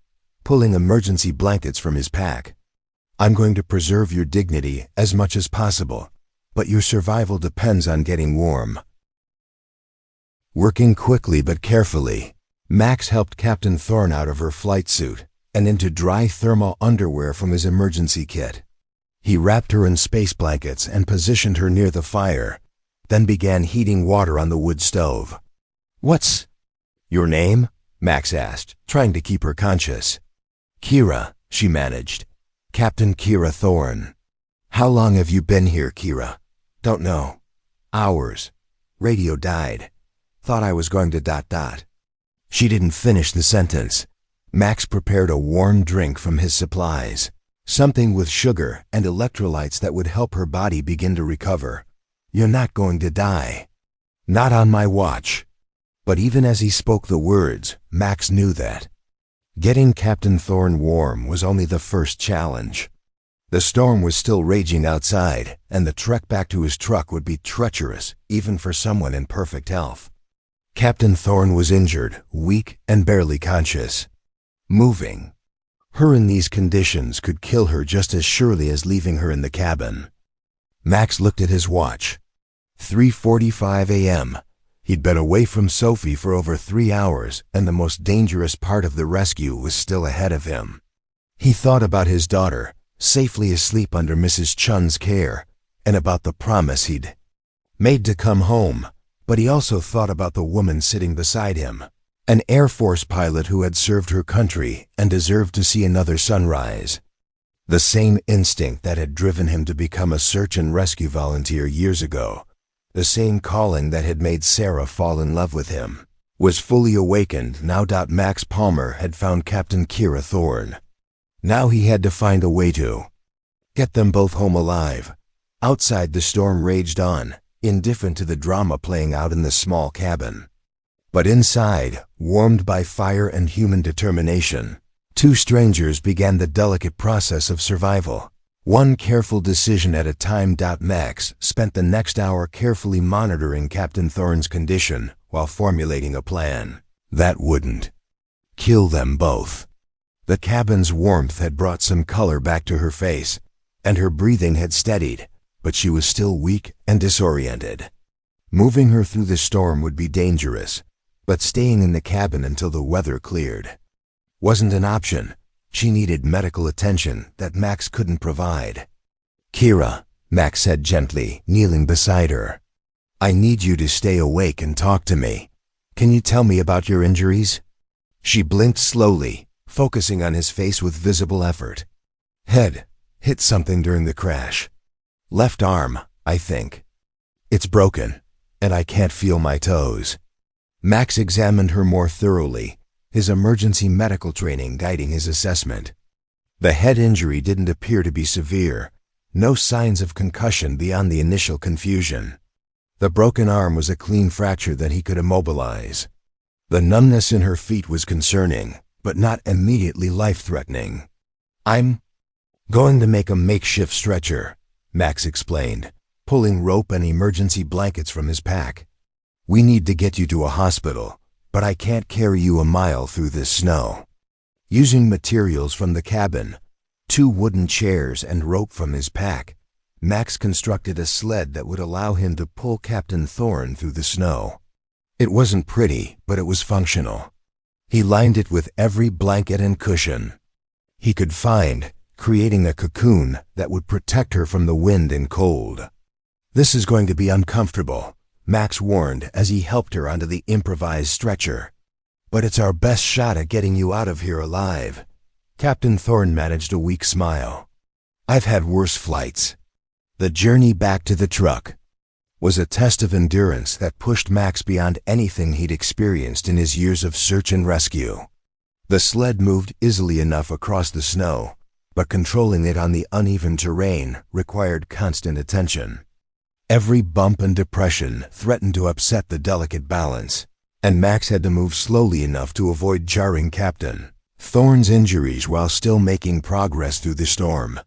Speaker 1: pulling emergency blankets from his pack. "I'm going to preserve your dignity as much as possible, but your survival depends on getting warm." Working quickly but carefully, Max helped Captain Thorne out of her flight suit and into dry thermal underwear from his emergency kit. He wrapped her in space blankets and positioned her near the fire, then began heating water on the wood stove. "What's your name?" Max asked, trying to keep her conscious. "Kira," she managed. "Captain Kira Thorne." "How long have you been here, Kira?" "Don't know. Hours. Radio died. Thought I was going to ... She didn't finish the sentence. Max prepared a warm drink from his supplies, something with sugar and electrolytes that would help her body begin to recover. "You're not going to die. Not on my watch." But even as he spoke the words, Max knew that getting Captain Thorne warm was only the first challenge. The storm was still raging outside, and the trek back to his truck would be treacherous, even for someone in perfect health. Captain Thorne was injured, weak, and barely conscious. Moving her in these conditions could kill her just as surely as leaving her in the cabin. Max looked at his watch. 3:45 a.m. He'd been away from Sophie for over 3 hours, and the most dangerous part of the rescue was still ahead of him. He thought about his daughter, safely asleep under Mrs. Chun's care, and about the promise he'd made to come home, but he also thought about the woman sitting beside him, an Air Force pilot who had served her country and deserved to see another sunrise. The same instinct that had driven him to become a search and rescue volunteer years ago, the same calling that had made Sarah fall in love with him, was fully awakened now. Max Palmer had found Captain Kira Thorne. Now he had to find a way to get them both home alive. Outside, the storm raged on, indifferent to the drama playing out in the small cabin. But inside, warmed by fire and human determination, two strangers began the delicate process of survival, one careful decision at a time. Max spent the next hour carefully monitoring Captain Thorne's condition while formulating a plan that wouldn't kill them both. The cabin's warmth had brought some color back to her face, and her breathing had steadied, but she was still weak and disoriented. Moving her through the storm would be dangerous, but staying in the cabin until the weather cleared wasn't an option. She needed medical attention that Max couldn't provide. "Kira," Max said gently, kneeling beside her. "I need you to stay awake and talk to me. Can you tell me about your injuries?" She blinked slowly, focusing on his face with visible effort. "Head hit something during the crash. Left arm, I think. It's broken, and I can't feel my toes." Max examined her more thoroughly, his emergency medical training guiding his assessment. The head injury didn't appear to be severe, no signs of concussion beyond the initial confusion. The broken arm was a clean fracture that he could immobilize. The numbness in her feet was concerning, but not immediately life-threatening. "I'm going to make a makeshift stretcher," Max explained, pulling rope and emergency blankets from his pack. "We need to get you to a hospital, but I can't carry you a mile through this snow." Using materials from the cabin, 2 wooden chairs and rope from his pack, Max constructed a sled that would allow him to pull Captain Thorne through the snow. It wasn't pretty, but it was functional. He lined it with every blanket and cushion he could find, creating a cocoon that would protect her from the wind and cold. "This is going to be uncomfortable," Max warned as he helped her onto the improvised stretcher. "But it's our best shot at getting you out of here alive." Captain Thorne managed a weak smile. "I've had worse flights." The journey back to the truck was a test of endurance that pushed Max beyond anything he'd experienced in his years of search and rescue. The sled moved easily enough across the snow, but controlling it on the uneven terrain required constant attention. Every bump and depression threatened to upset the delicate balance, and Max had to move slowly enough to avoid jarring Captain Thorne's injuries while still making progress through the storm.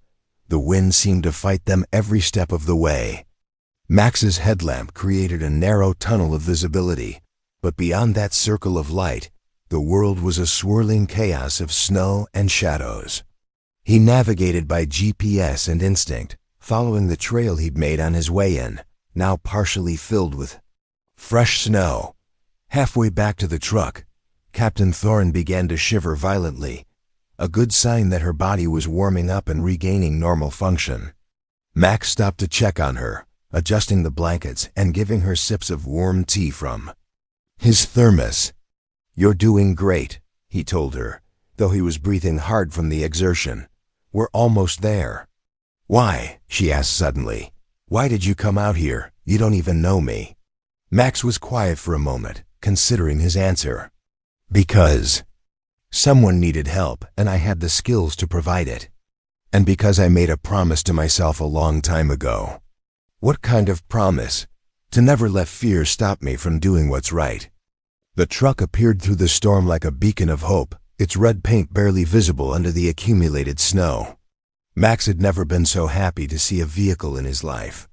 Speaker 1: The wind seemed to fight them every step of the way. Max's headlamp created a narrow tunnel of visibility, but beyond that circle of light, the world was a swirling chaos of snow and shadows. He navigated by GPS and instinct, following the trail he'd made on his way in, now partially filled with fresh snow. Halfway back to the truck, Captain Thorne began to shiver violently, a good sign that her body was warming up and regaining normal function. Max stopped to check on her, adjusting the blankets and giving her sips of warm tea from his thermos. "You're doing great," he told her, though he was breathing hard from the exertion. "We're almost there." "Why?" she asked suddenly. "Why did you come out here? You don't even know me." Max was quiet for a moment, considering his answer. "Because someone needed help and I had the skills to provide it. And because I made a promise to myself a long time ago." "What kind of promise?" "To never let fear stop me from doing what's right." The truck appeared through the storm like a beacon of hope, its red paint barely visible under the accumulated snow. Max had never been so happy to see a vehicle in his life.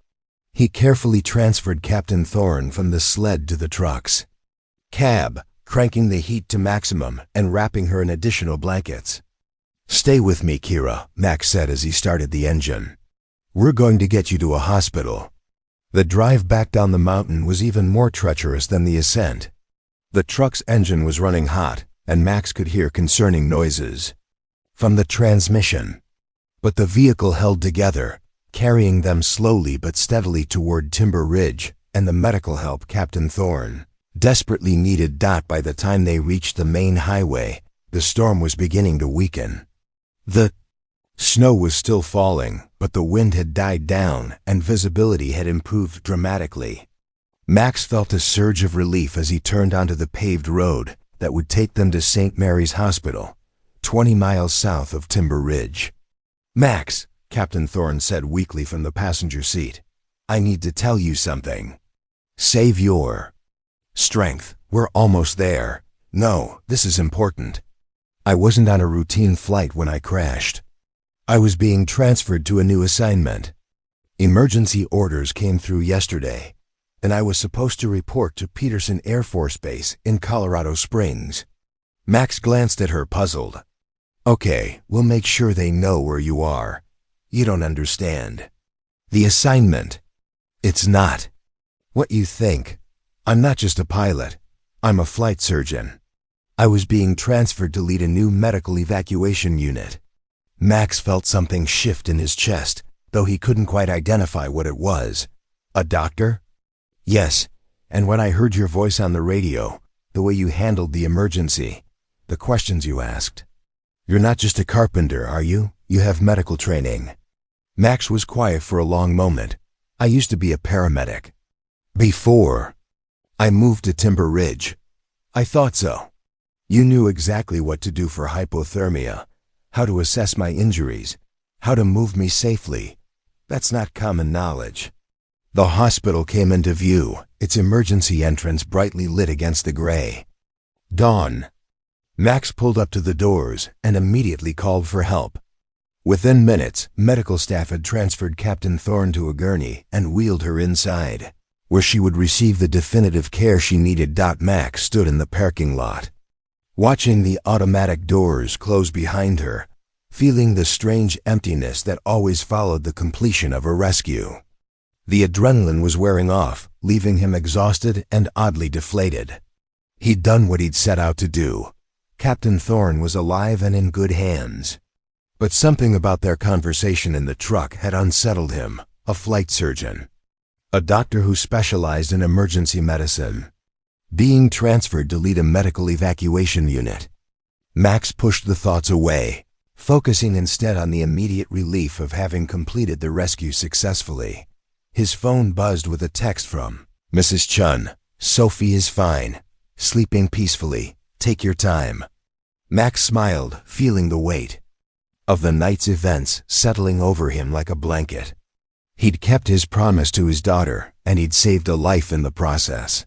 Speaker 1: He carefully transferred Captain Thorne from the sled to the truck's cab, cranking the heat to maximum and wrapping her in additional blankets. "Stay with me, Kira," Max said as he started the engine. "We're going to get you to a hospital." The drive back down the mountain was even more treacherous than the ascent. The truck's engine was running hot, and Max could hear concerning noises from the transmission. But the vehicle held together, carrying them slowly but steadily toward Timber Ridge and the medical help Captain Thorne desperately needed. By the time they reached the main highway, the storm was beginning to weaken. The Snow was still falling, but the wind had died down and visibility had improved dramatically. Max felt a surge of relief as he turned onto the paved road that would take them to St. Mary's Hospital, 20 miles south of Timber Ridge. "Max," Captain Thorne said weakly from the passenger seat, "I need to tell you something. Save your strength. We're almost there. No, this is important. I wasn't on a routine flight when I crashed. I was being transferred to a new assignment. Emergency orders came through yesterday, and I was supposed to report to Peterson Air Force Base in Colorado Springs." Max glanced at her, puzzled. "Okay, we'll make sure they know where you are. You don't understand. The assignment. It's not what you think. I'm not just a pilot. I'm a flight surgeon. I was being transferred to lead a new medical evacuation unit." Max felt something shift in his chest, though he couldn't quite identify what it was. "A doctor?" "Yes, and when I heard your voice on the radio, the way you handled the emergency, the questions you asked. You're not just a carpenter, are you? You have medical training." Max was quiet for a long moment. "I used to be a paramedic. Before I moved to Timber Ridge." "I thought so. You knew exactly what to do for hypothermia, how to assess my injuries, how to move me safely. That's not common knowledge." The hospital came into view, its emergency entrance brightly lit against the gray dawn. Max pulled up to the doors and immediately called for help. Within minutes, medical staff had transferred Captain Thorne to a gurney and wheeled her inside, where she would receive the definitive care she needed. Max stood in the parking lot, watching the automatic doors close behind her, feeling the strange emptiness that always followed the completion of a rescue. The adrenaline was wearing off, leaving him exhausted and oddly deflated. He'd done what he'd set out to do. Captain Thorne was alive and in good hands. But something about their conversation in the truck had unsettled him. A flight surgeon, a doctor who specialized in emergency medicine, being transferred to lead a medical evacuation unit. Max pushed the thoughts away, focusing instead on the immediate relief of having completed the rescue successfully. His phone buzzed with a text from Mrs. Chun. "Sophie is fine, sleeping peacefully. Take your time." Max smiled, feeling the weight of the night's events settling over him like a blanket. He'd kept his promise to his daughter, and he'd saved a life in the process.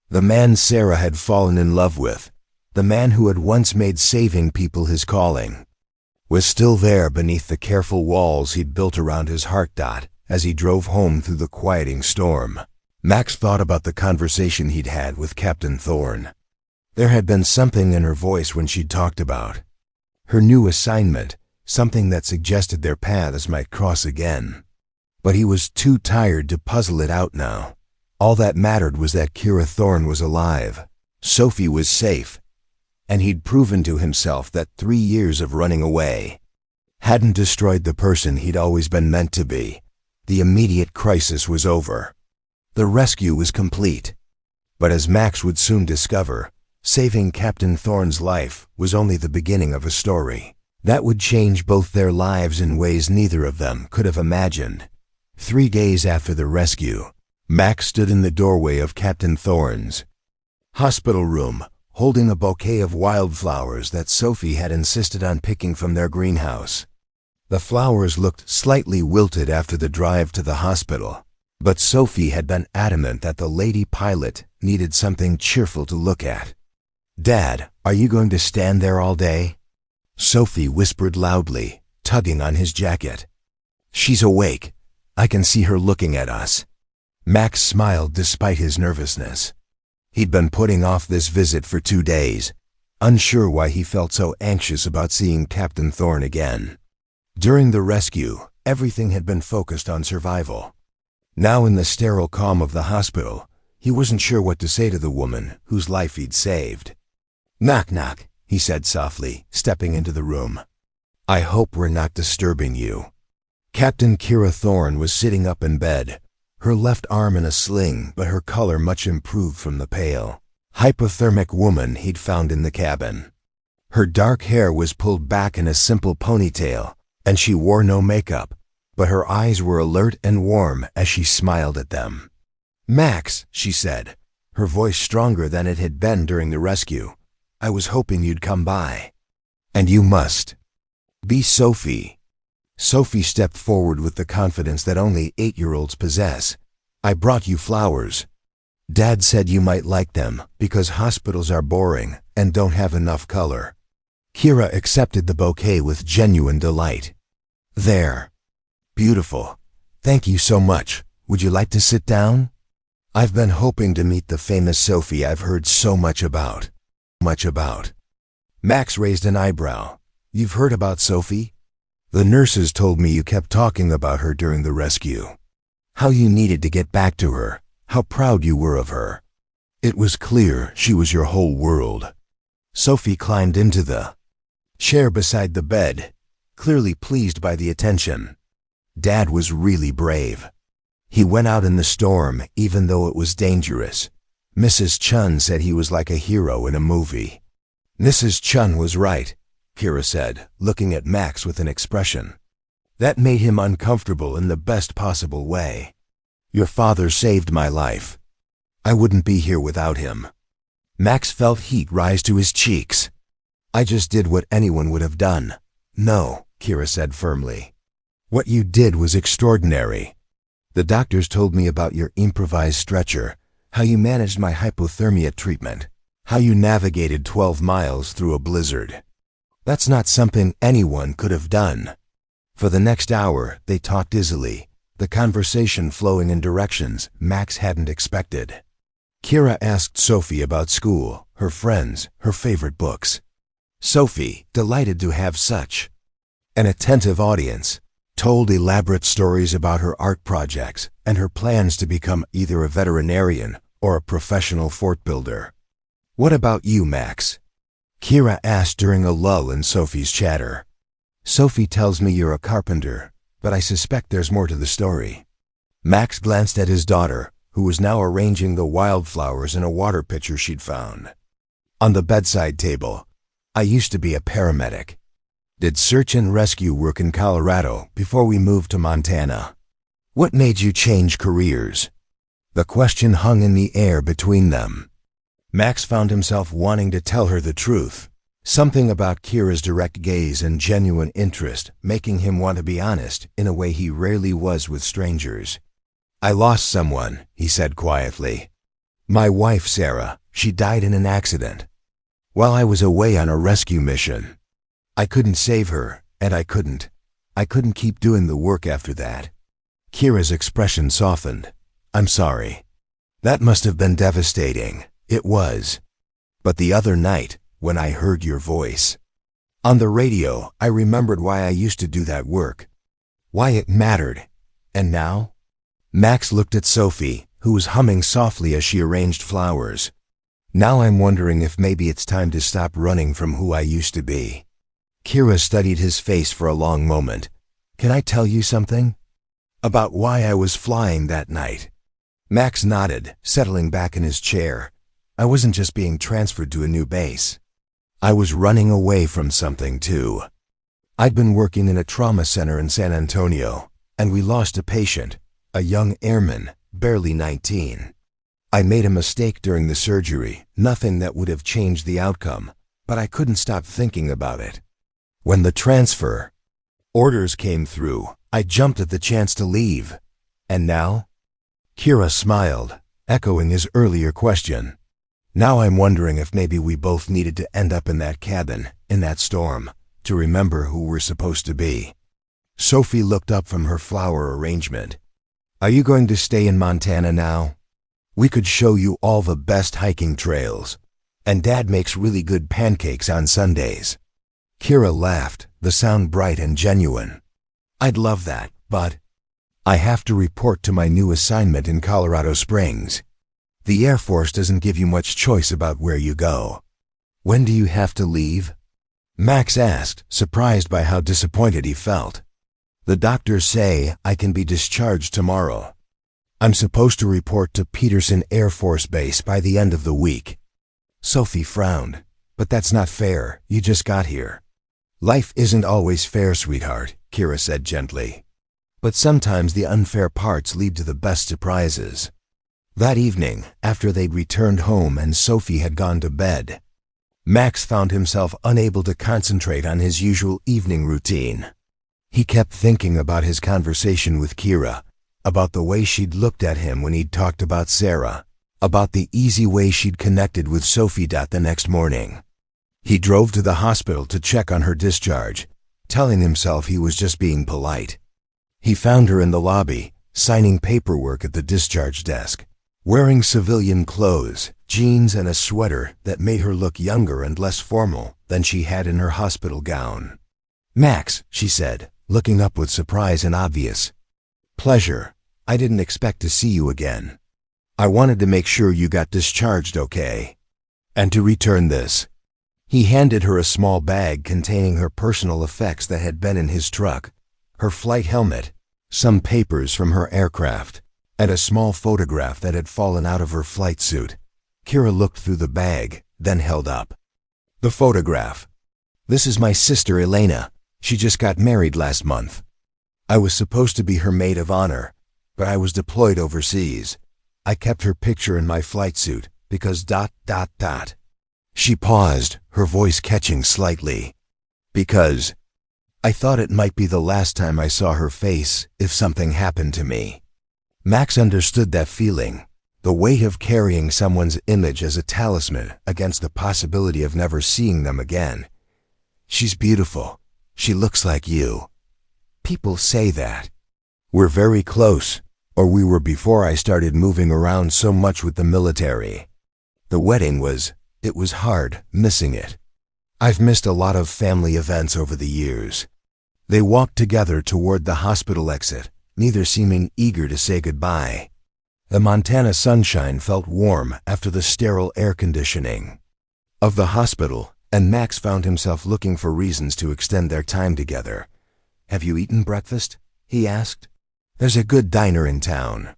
Speaker 1: The man Sarah had fallen in love with, the man who had once made saving people his calling, was still there beneath the careful walls he'd built around his heart. As he drove home through the quieting storm, Max thought about the conversation he'd had with Captain Thorne. There had been something in her voice when she'd talked about her new assignment, something that suggested their paths might cross again. But he was too tired to puzzle it out now. All that mattered was that Kira Thorne was alive, Sophie was safe, and he'd proven to himself that 3 years of running away hadn't destroyed the person he'd always been meant to be. The immediate crisis was over. The rescue was complete. But as Max would soon discover, saving Captain Thorne's life was only the beginning of a story that would change both their lives in ways neither of them could have imagined. 3 days after the rescue, Max stood in the doorway of Captain Thorne's hospital room, holding a bouquet of wildflowers that Sophie had insisted on picking from their greenhouse. The flowers looked slightly wilted after the drive to the hospital, but Sophie had been adamant that the lady pilot needed something cheerful to look at. "Dad, are you going to stand there all day?" Sophie whispered loudly, tugging on his jacket. "She's awake. I can see her looking at us." Max smiled despite his nervousness. He'd been putting off this visit for 2 days, unsure why he felt so anxious about seeing Captain Thorne again. During the rescue, everything had been focused on survival. Now in the sterile calm of the hospital, he wasn't sure what to say to the woman whose life he'd saved. "Knock, knock," he said softly, stepping into the room. "I hope we're not disturbing you." Captain Kira Thorne was sitting up in bed, her left arm in a sling, but her color much improved from the pale, hypothermic woman he'd found in the cabin. Her dark hair was pulled back in a simple ponytail, and she wore no makeup, but her eyes were alert and warm as she smiled at them. "Max," she said, her voice stronger than it had been during the rescue, "I was hoping you'd come by. And you must be Sophie." Sophie stepped forward with the confidence that only 8-year-olds possess. "I brought you flowers. Dad said you might like them because hospitals are boring and don't have enough color." Kira accepted the bouquet with genuine delight. "There. Beautiful. Thank you so much. Would you like to sit down? I've been hoping to meet the famous Sophie I've heard so much about." Max raised an eyebrow. "You've heard about Sophie? The nurses told me you kept talking about her during the rescue. How you needed to get back to her. How proud you were of her. It was clear she was your whole world." Sophie climbed into the chair beside the bed, clearly pleased by the attention. "Dad was really brave. He went out in the storm even though it was dangerous. Mrs. Chun said he was like a hero in a movie." "Mrs. Chun was right," Kira said, looking at Max with an expression that made him uncomfortable in the best possible way. "Your father saved my life. I wouldn't be here without him." Max felt heat rise to his cheeks. "I just did what anyone would have done." "No," Kira said firmly. "What you did was extraordinary. The doctors told me about your improvised stretcher, how you managed my hypothermia treatment, how you navigated 12 miles through a blizzard. That's not something anyone could have done." For the next hour, they talked easily, the conversation flowing in directions Max hadn't expected. Kira asked Sophie about school, her friends, her favorite books. Sophie, delighted to have such an attentive audience, told elaborate stories about her art projects and her plans to become either a veterinarian or a professional fort builder. "What about you, Max?" Kira asked during a lull in Sophie's chatter. "Sophie tells me you're a carpenter, but I suspect there's more to the story." Max glanced at his daughter, who was now arranging the wildflowers in a water pitcher she'd found on the bedside table. "I used to be a paramedic. Did search and rescue work in Colorado before we moved to Montana." "What made you change careers?" The question hung in the air between them. Max found himself wanting to tell her the truth, something about Kira's direct gaze and genuine interest making him want to be honest in a way he rarely was with strangers. "I lost someone," he said quietly. "My wife, Sarah. She died in an accident while I was away on a rescue mission. I couldn't save her, and I couldn't keep doing the work after that." Kira's expression softened. "I'm sorry. That must have been devastating." "It was. But the other night, when I heard your voice on the radio, I remembered why I used to do that work, why it mattered. And now?" Max looked at Sophie, who was humming softly as she arranged flowers. "Now I'm wondering if maybe it's time to stop running from who I used to be." Kira studied his face for a long moment. "Can I tell you something? About why I was flying that night?" Max nodded, settling back in his chair. "I wasn't just being transferred to a new base. I was running away from something too. I'd been working in a trauma center in San Antonio, and we lost a patient, a young airman, barely 19. I made a mistake during the surgery, nothing that would have changed the outcome, but I couldn't stop thinking about it. When the transfer orders came through, I jumped at the chance to leave. And now?" Kira smiled, echoing his earlier question. "Now I'm wondering if maybe we both needed to end up in that cabin, in that storm, to remember who we're supposed to be." Sophie looked up from her flower arrangement. "Are you going to stay in Montana now? We could show you all the best hiking trails, and Dad makes really good pancakes on Sundays." Kira laughed, the sound bright and genuine. "I'd love that, but I have to report to my new assignment in Colorado Springs. The Air Force doesn't give you much choice about where you go." "When do you have to leave?" Max asked, surprised by how disappointed he felt. "The doctors say I can be discharged tomorrow. I'm supposed to report to Peterson Air Force Base by the end of the week." Sophie frowned. "But that's not fair. You just got here." Life isn't always fair, sweetheart, Kira said gently. But sometimes the unfair parts lead to the best surprises. That evening, after they'd returned home and Sophie had gone to bed, Max found himself unable to concentrate on his usual evening routine. He kept thinking about his conversation with Kira, about the way she'd looked at him when he'd talked about Sarah, about the easy way she'd connected with Sophie. The next morning, he drove to the hospital to check on her discharge, telling himself he was just being polite. He found her in the lobby, signing paperwork at the discharge desk, wearing civilian clothes, jeans and a sweater that made her look younger and less formal than she had in her hospital gown. "Max," she said, looking up with surprise and obvious pleasure, "I didn't expect to see you again. I wanted to make sure you got discharged okay. And to return this." He handed her a small bag containing her personal effects that had been in his truck, her flight helmet, some papers from her aircraft, and a small photograph that had fallen out of her flight suit. Kira looked through the bag, then held up the photograph. "This is my sister Elena. She just got married last month. I was supposed to be her maid of honor, but I was deployed overseas. I kept her picture in my flight suit because ... She paused, her voice catching slightly. "Because I thought it might be the last time I saw her face if something happened to me." Max understood that feeling, the weight of carrying someone's image as a talisman against the possibility of never seeing them again. "She's beautiful. She looks like you. People say that. We're very close, or we were before I started moving around so much with the military. The wedding it was hard, missing it. I've missed a lot of family events over the years." They walked together toward the hospital exit, neither seeming eager to say goodbye. The Montana sunshine felt warm after the sterile air conditioning of the hospital, and Max found himself looking for reasons to extend their time together. "Have you eaten breakfast?" he asked. "There's a good diner in town.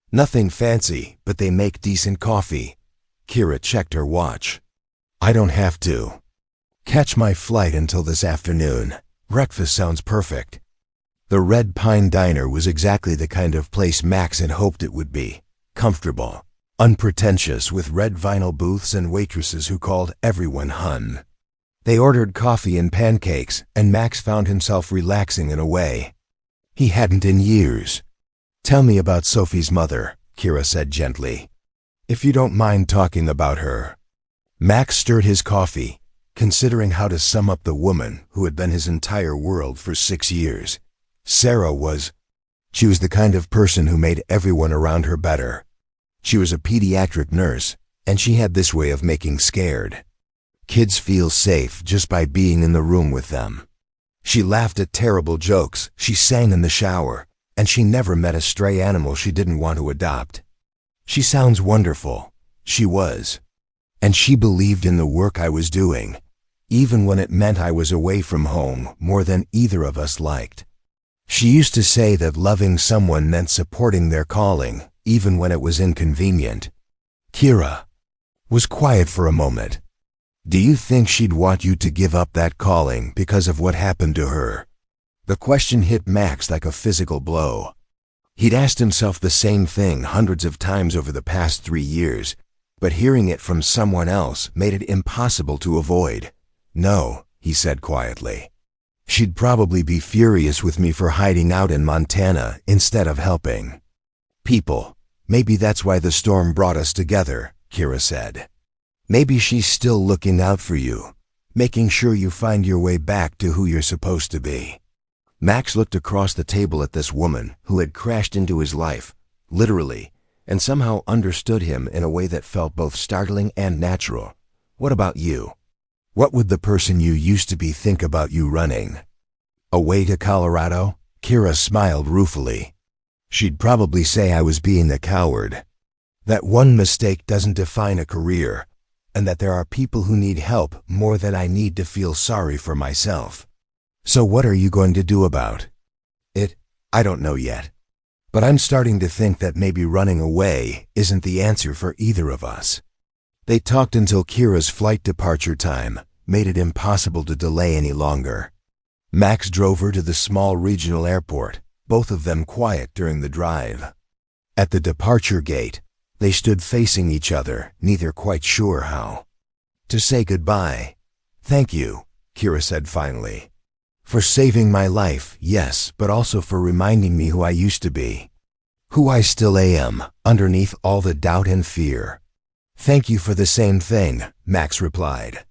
Speaker 1: Nothing fancy, but they make decent coffee." Kira checked her watch. "I don't have to catch my flight until this afternoon. Breakfast sounds perfect." The Red Pine Diner was exactly the kind of place Max had hoped it would be. Comfortable, unpretentious, with red vinyl booths and waitresses who called everyone hun. They ordered coffee and pancakes, and Max found himself relaxing in a way he hadn't in years. "Tell me about Sophie's mother," Kira said gently. "If you don't mind talking about her." Max stirred his coffee, considering how to sum up the woman who had been his entire world for 6 years. Sarah she was the kind of person who made everyone around her better. She was a pediatric nurse, and she had this way of making scared kids feel safe just by being in the room with them. She laughed at terrible jokes, she sang in the shower, and she never met a stray animal she didn't want to adopt. "She sounds wonderful." She was. And she believed in the work I was doing, even when it meant I was away from home more than either of us liked. She used to say that loving someone meant supporting their calling, even when it was inconvenient. Kira was quiet for a moment. "Do you think she'd want you to give up that calling because of what happened to her?" The question hit Max like a physical blow. He'd asked himself the same thing hundreds of times over the past 3 years, but hearing it from someone else made it impossible to avoid. "No," he said quietly. "She'd probably be furious with me for hiding out in Montana instead of helping people. Maybe that's why the storm brought us together," Kira said. "Maybe she's still looking out for you, making sure you find your way back to who you're supposed to be." Max looked across the table at this woman who had crashed into his life, literally, and somehow understood him in a way that felt both startling and natural. "What about you? What would the person you used to be think about you running away to Colorado?" Kira smiled ruefully. "She'd probably say I was being a coward, that one mistake doesn't define a career, and that there are people who need help more than I need to feel sorry for myself. So what are you going to do about it?" "I don't know yet. But I'm starting to think that maybe running away isn't the answer for either of us." They talked until Kira's flight departure time, made it impossible to delay any longer. Max drove her to the small regional airport, both of them quiet during the drive. At the departure gate, they stood facing each other, neither quite sure how to say goodbye. "Thank you," Kira said finally. "For saving my life, yes, but also for reminding me who I used to be. Who I still am, underneath all the doubt and fear." "Thank you for the same thing," Max replied.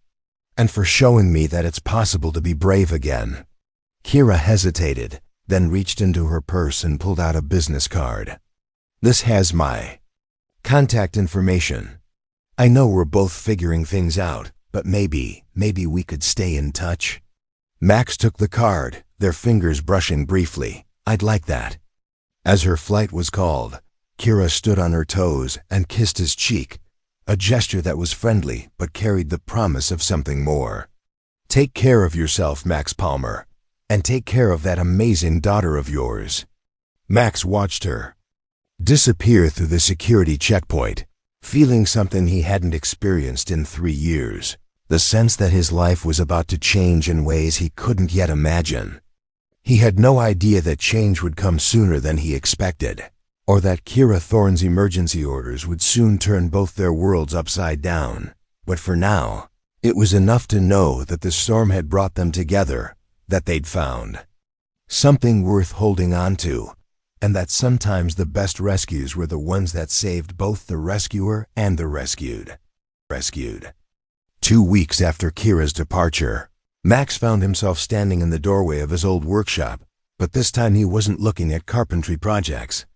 Speaker 1: "And for showing me that it's possible to be brave again." Kira hesitated, then reached into her purse and pulled out a business card. "This has my contact information. I know we're both figuring things out, but maybe we could stay in touch." Max took the card, their fingers brushing briefly. "I'd like that." As her flight was called, Kira stood on her toes and kissed his cheek, a gesture that was friendly but carried the promise of something more. "Take care of yourself, Max Palmer, and take care of that amazing daughter of yours." Max watched her disappear through the security checkpoint, feeling something he hadn't experienced in 3 years, the sense that his life was about to change in ways he couldn't yet imagine. He had no idea that change would come sooner than he expected, or that Kira Thorne's emergency orders would soon turn both their worlds upside down. But for now, it was enough to know that the storm had brought them together, that they'd found something worth holding on to, and that sometimes the best rescues were the ones that saved both the rescuer and the rescued. 2 weeks after Kira's departure, Max found himself standing in the doorway of his old workshop, but this time he wasn't looking at carpentry projects.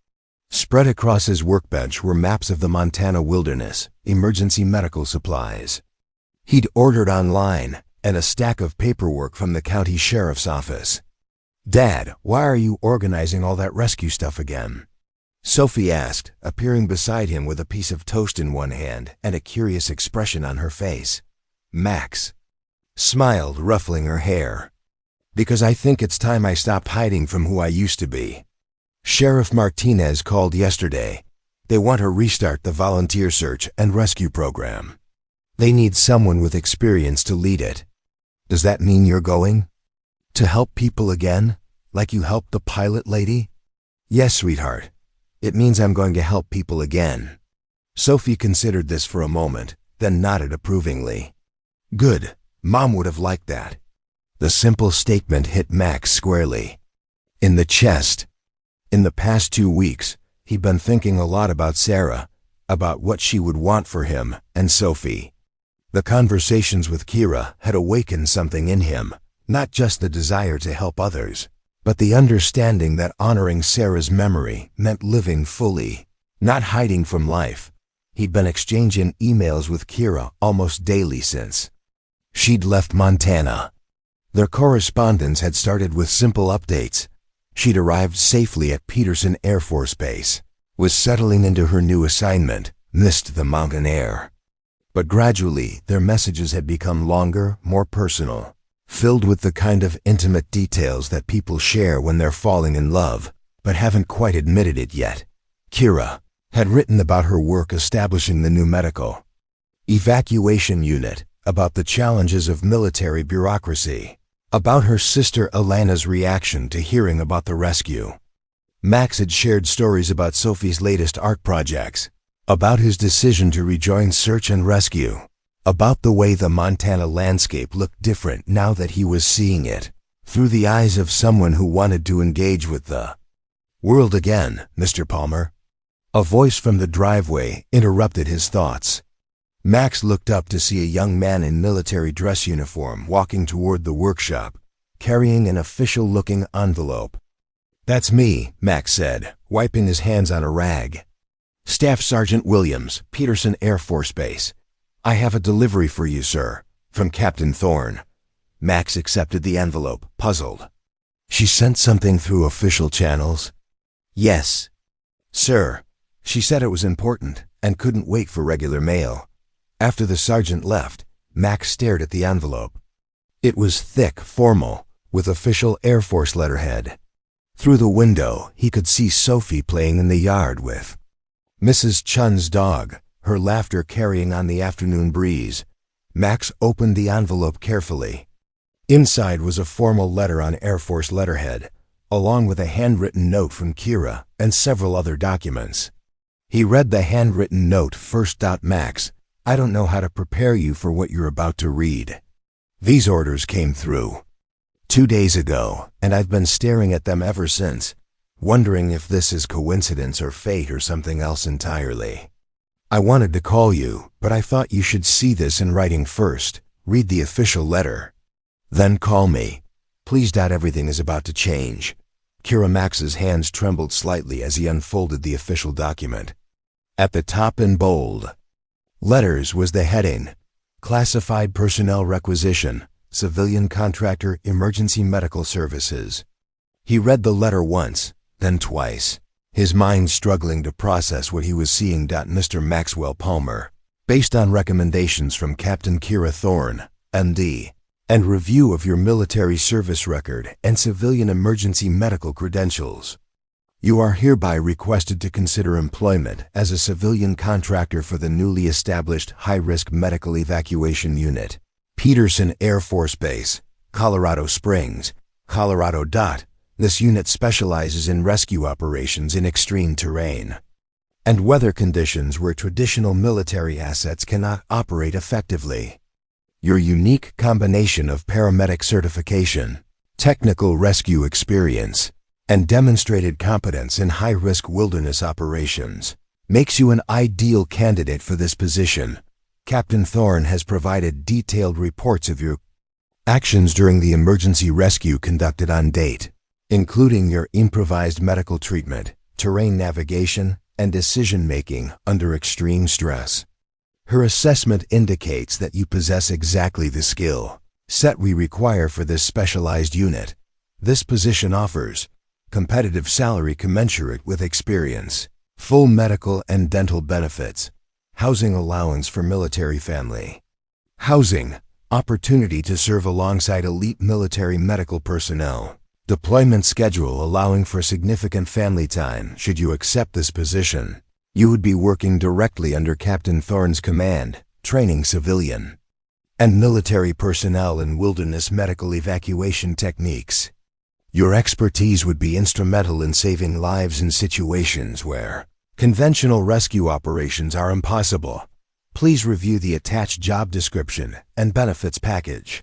Speaker 1: Spread across his workbench were maps of the Montana wilderness, emergency medical supplies he'd ordered online, and a stack of paperwork from the county sheriff's office. "Dad, why are you organizing all that rescue stuff again?" Sophie asked, appearing beside him with a piece of toast in one hand and a curious expression on her face. Max smiled, ruffling her hair. "Because I think it's time I stopped hiding from who I used to be. Sheriff Martinez called yesterday. They want to restart the volunteer search and rescue program. They need someone with experience to lead it." "Does that mean you're going to help people again, like you helped the pilot lady?" "Yes, sweetheart. It means I'm going to help people again." Sophie considered this for a moment, then nodded approvingly. "Good. Mom would have liked that." The simple statement hit Max squarely in the chest. In the past 2 weeks, he'd been thinking a lot about Sarah, about what she would want for him and Sophie. The conversations with Kira had awakened something in him, not just the desire to help others, but the understanding that honoring Sarah's memory meant living fully, not hiding from life. He'd been exchanging emails with Kira almost daily since she'd left Montana. Their correspondence had started with simple updates. She'd arrived safely at Peterson Air Force Base, was settling into her new assignment, missed the mountain air. But gradually, their messages had become longer, more personal, filled with the kind of intimate details that people share when they're falling in love, but haven't quite admitted it yet. Kira had written about her work establishing the new medical evacuation unit, about the challenges of military bureaucracy, about her sister Alana's reaction to hearing about the rescue. Max had shared stories about Sophie's latest art projects, about his decision to rejoin search and rescue, about the way the Montana landscape looked different now that he was seeing it through the eyes of someone who wanted to engage with the world again. "Mr. Palmer?" A voice from the driveway interrupted his thoughts. Max looked up to see a young man in military dress uniform walking toward the workshop, carrying an official-looking envelope. "That's me," Max said, wiping his hands on a rag. "Staff Sergeant Williams, Peterson Air Force Base. I have a delivery for you, sir, from Captain Thorne." Max accepted the envelope, puzzled. "She sent something through official channels?" "Yes, sir. She said it was important and couldn't wait for regular mail." After the sergeant left, Max stared at the envelope. It was thick, formal, with official Air Force letterhead. Through the window, he could see Sophie playing in the yard with Mrs. Chun's dog, her laughter carrying on the afternoon breeze. Max opened the envelope carefully. Inside was a formal letter on Air Force letterhead, along with a handwritten note from Kira and several other documents. He read the handwritten note first. Max, I don't know how to prepare you for what you're about to read. These orders came through 2 days ago, and I've been staring at them ever since, wondering if this is coincidence or fate or something else entirely. I wanted to call you, but I thought you should see this in writing first, read the official letter. Then call me. Please. Everything is about to change. Kira. Max's hands trembled slightly as he unfolded the official document. At the top in bold letters was the heading, Classified Personnel Requisition, Civilian Contractor Emergency Medical Services. He read the letter once, then twice, his mind struggling to process what he was seeing. Mr. Maxwell Palmer, based on recommendations from Captain Kira Thorne, MD, and review of your military service record and civilian emergency medical credentials, you are hereby requested to consider employment as a civilian contractor for the newly established High-Risk Medical Evacuation Unit, Peterson Air Force Base, Colorado Springs, Colorado. This unit specializes in rescue operations in extreme terrain and weather conditions where traditional military assets cannot operate effectively. Your unique combination of paramedic certification, technical rescue experience, and demonstrated competence in high-risk wilderness operations makes you an ideal candidate for this position. Captain Thorne has provided detailed reports of your actions during the emergency rescue conducted on date, including your improvised medical treatment, terrain navigation, and decision-making under extreme stress. Her assessment indicates that you possess exactly the skill set we require for this specialized unit. This position offers competitive salary commensurate with experience, full medical and dental benefits, housing allowance for military family, housing, opportunity to serve alongside elite military medical personnel, deployment schedule allowing for significant family time should you accept this position. You would be working directly under Captain Thorne's command, training civilian and military personnel in wilderness medical evacuation techniques. Your expertise would be instrumental in saving lives in situations where conventional rescue operations are impossible. Please review the attached job description and benefits package.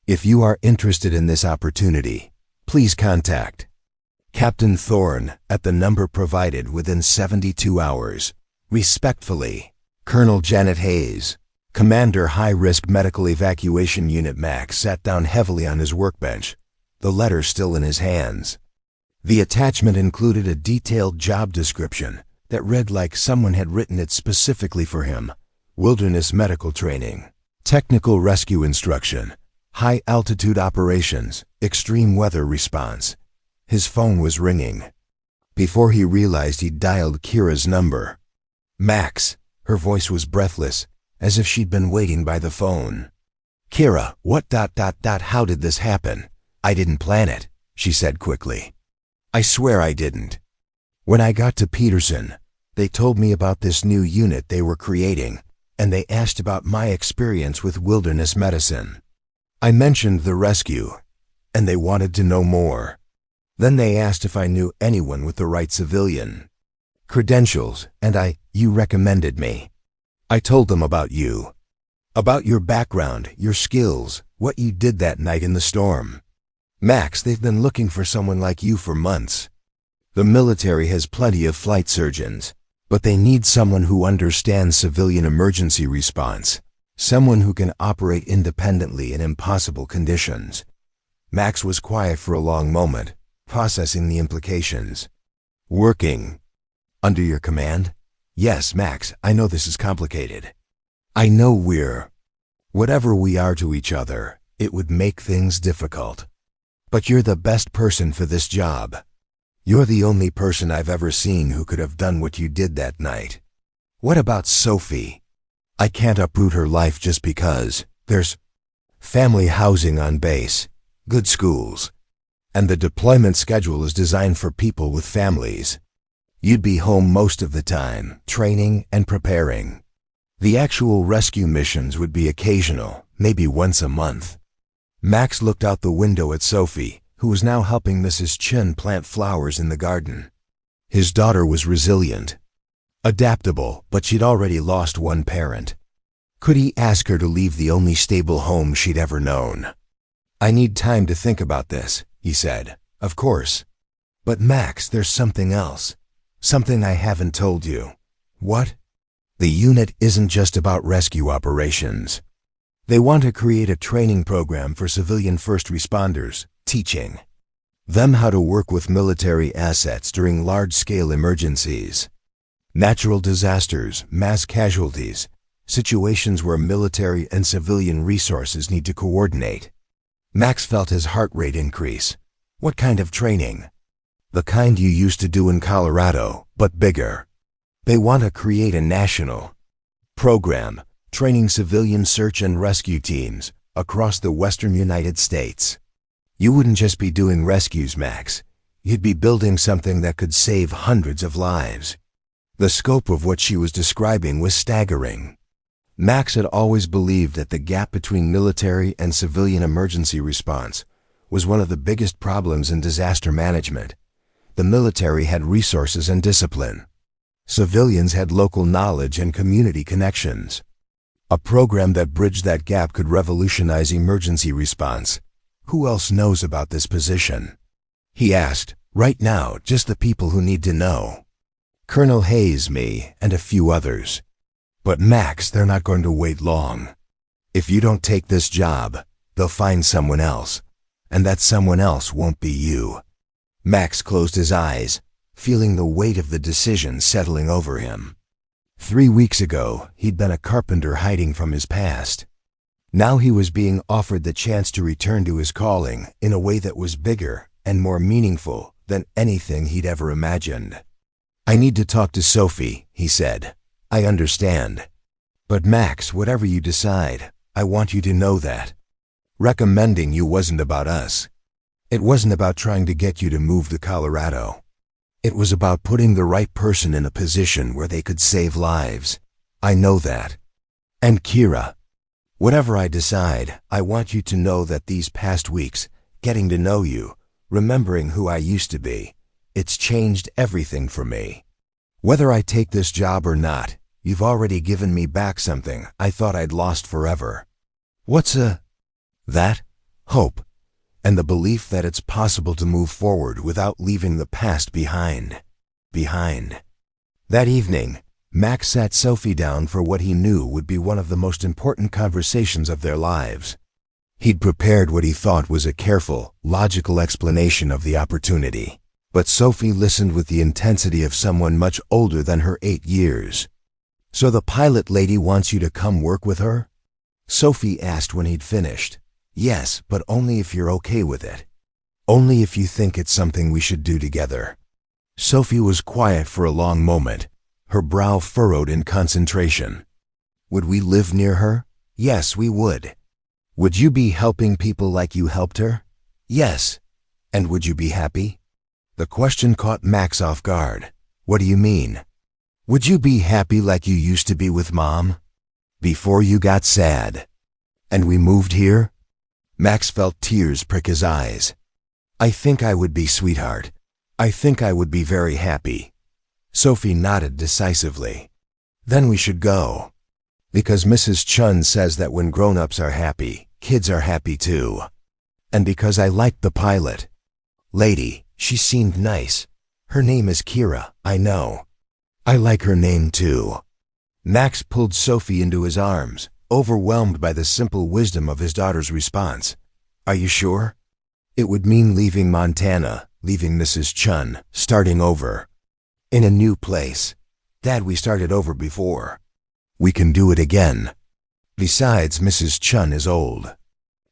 Speaker 1: If you are interested in this opportunity, please contact Captain Thorne at the number provided within 72 hours. Respectfully, Colonel Janet Hayes, Commander High-Risk Medical Evacuation Unit. Max sat down heavily on his workbench, the letter still in his hands. The attachment included a detailed job description that read like someone had written it specifically for him. Wilderness medical training, technical rescue instruction, high-altitude operations, extreme weather response. His phone was ringing. Before he realized he'd dialed Kira's number. Max, her voice was breathless, as if she'd been waiting by the phone. Kira, what? How did this happen? I didn't plan it, she said quickly. I swear I didn't. When I got to Peterson, they told me about this new unit they were creating, and they asked about my experience with wilderness medicine. I mentioned the rescue, and they wanted to know more. Then they asked if I knew anyone with the right civilian credentials, and you recommended me. I told them about you, about your background, your skills, what you did that night in the storm. Max, they've been looking for someone like you for months. The military has plenty of flight surgeons, but they need someone who understands civilian emergency response, someone who can operate independently in impossible conditions. Max was quiet for a long moment, processing the implications. Working under your command? Yes, Max, I know this is complicated. I know whatever we are to each other, it would make things difficult. But you're the best person for this job. You're the only person I've ever seen who could have done what you did that night. What about Sophie? I can't uproot her life just because. There's family housing on base, good schools, and the deployment schedule is designed for people with families. You'd be home most of the time, training and preparing. The actual rescue missions would be occasional, maybe once a month. Max looked out the window at Sophie, who was now helping Mrs. Chen plant flowers in the garden. His daughter was resilient, adaptable, but she'd already lost one parent. Could he ask her to leave the only stable home she'd ever known? "I need time to think about this," he said. "Of course. But Max, there's something else. Something I haven't told you." "What?" "The unit isn't just about rescue operations. They want to create a training program for civilian first responders, teaching them how to work with military assets during large-scale emergencies. Natural disasters, mass casualties, situations where military and civilian resources need to coordinate." Max felt his heart rate increase. "What kind of training?" "The kind you used to do in Colorado, but bigger. They want to create a national program, training civilian search and rescue teams across the western United States. You wouldn't just be doing rescues, Max. You'd be building something that could save hundreds of lives." The scope of what she was describing was staggering. Max had always believed that the gap between military and civilian emergency response was one of the biggest problems in disaster management. The military had resources and discipline. Civilians had local knowledge and community connections. A program that bridged that gap could revolutionize emergency response. "Who else knows about this position?" he asked. "Right now, just the people who need to know. Colonel Hayes, me, and a few others. But Max, they're not going to wait long. If you don't take this job, they'll find someone else, and that someone else won't be you." Max closed his eyes, feeling the weight of the decision settling over him. 3 weeks ago, he'd been a carpenter hiding from his past. Now he was being offered the chance to return to his calling in a way that was bigger and more meaningful than anything he'd ever imagined. "I need to talk to Sophie," he said. "I understand. But Max, whatever you decide, I want you to know that recommending you wasn't about us. It wasn't about trying to get you to move to Colorado. It was about putting the right person in a position where they could save lives. I know that. And Kira, whatever I decide, I want you to know that these past weeks, getting to know you, remembering who I used to be, it's changed everything for me. Whether I take this job or not, you've already given me back something I thought I'd lost forever." "What's that?" "Hope, and the belief that it's possible to move forward without leaving the past behind. That evening, Max sat Sophie down for what he knew would be one of the most important conversations of their lives. He'd prepared what he thought was a careful, logical explanation of the opportunity, but Sophie listened with the intensity of someone much older than her 8 years. "So the pilot lady wants you to come work with her?" Sophie asked when he'd finished. "Yes, but only if you're okay with it. Only if you think it's something we should do together." Sophie was quiet for a long moment, her brow furrowed in concentration. "Would we live near her?" "Yes, we would." "Would you be helping people like you helped her?" "Yes." "And would you be happy?" The question caught Max off guard. "What do you mean?" "Would you be happy like you used to be with Mom? Before you got sad? And we moved here?" Max felt tears prick his eyes. "I think I would be, sweetheart. I think I would be very happy." Sophie nodded decisively. "Then we should go. Because Mrs. Chun says that when grown-ups are happy, kids are happy too. And because I liked the pilot lady, she seemed nice. Her name is Kira, I know. I like her name too." Max pulled Sophie into his arms, overwhelmed by the simple wisdom of his daughter's response. "Are you sure? It would mean leaving Montana, leaving Mrs. Chun, starting over. In a new place. Dad, we started over before. We can do it again. Besides, Mrs. Chun is old.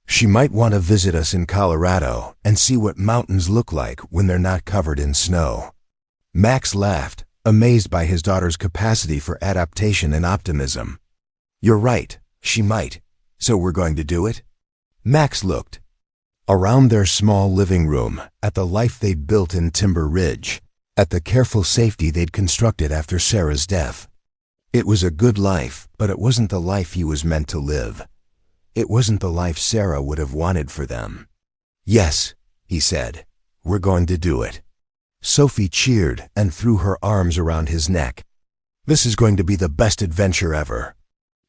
Speaker 1: She might want to visit us in Colorado and see what mountains look like when they're not covered in snow." Max laughed, amazed by his daughter's capacity for adaptation and optimism. "You're right, she might. So we're going to do it?" Max looked around their small living room, at the life they'd built in Timber Ridge, at the careful safety they'd constructed after Sarah's death. It was a good life, but it wasn't the life he was meant to live. It wasn't the life Sarah would have wanted for them. "Yes," he said, "we're going to do it." Sophie cheered and threw her arms around his neck. "This is going to be the best adventure ever."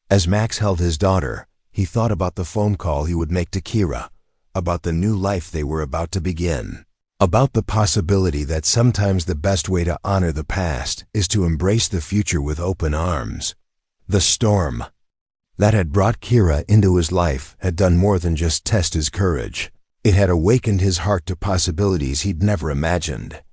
Speaker 1: As Max held his daughter, he thought about the phone call he would make to Kira, about the new life they were about to begin, about the possibility that sometimes the best way to honor the past is to embrace the future with open arms. The storm that had brought Kira into his life had done more than just test his courage. It had awakened his heart to possibilities he'd never imagined.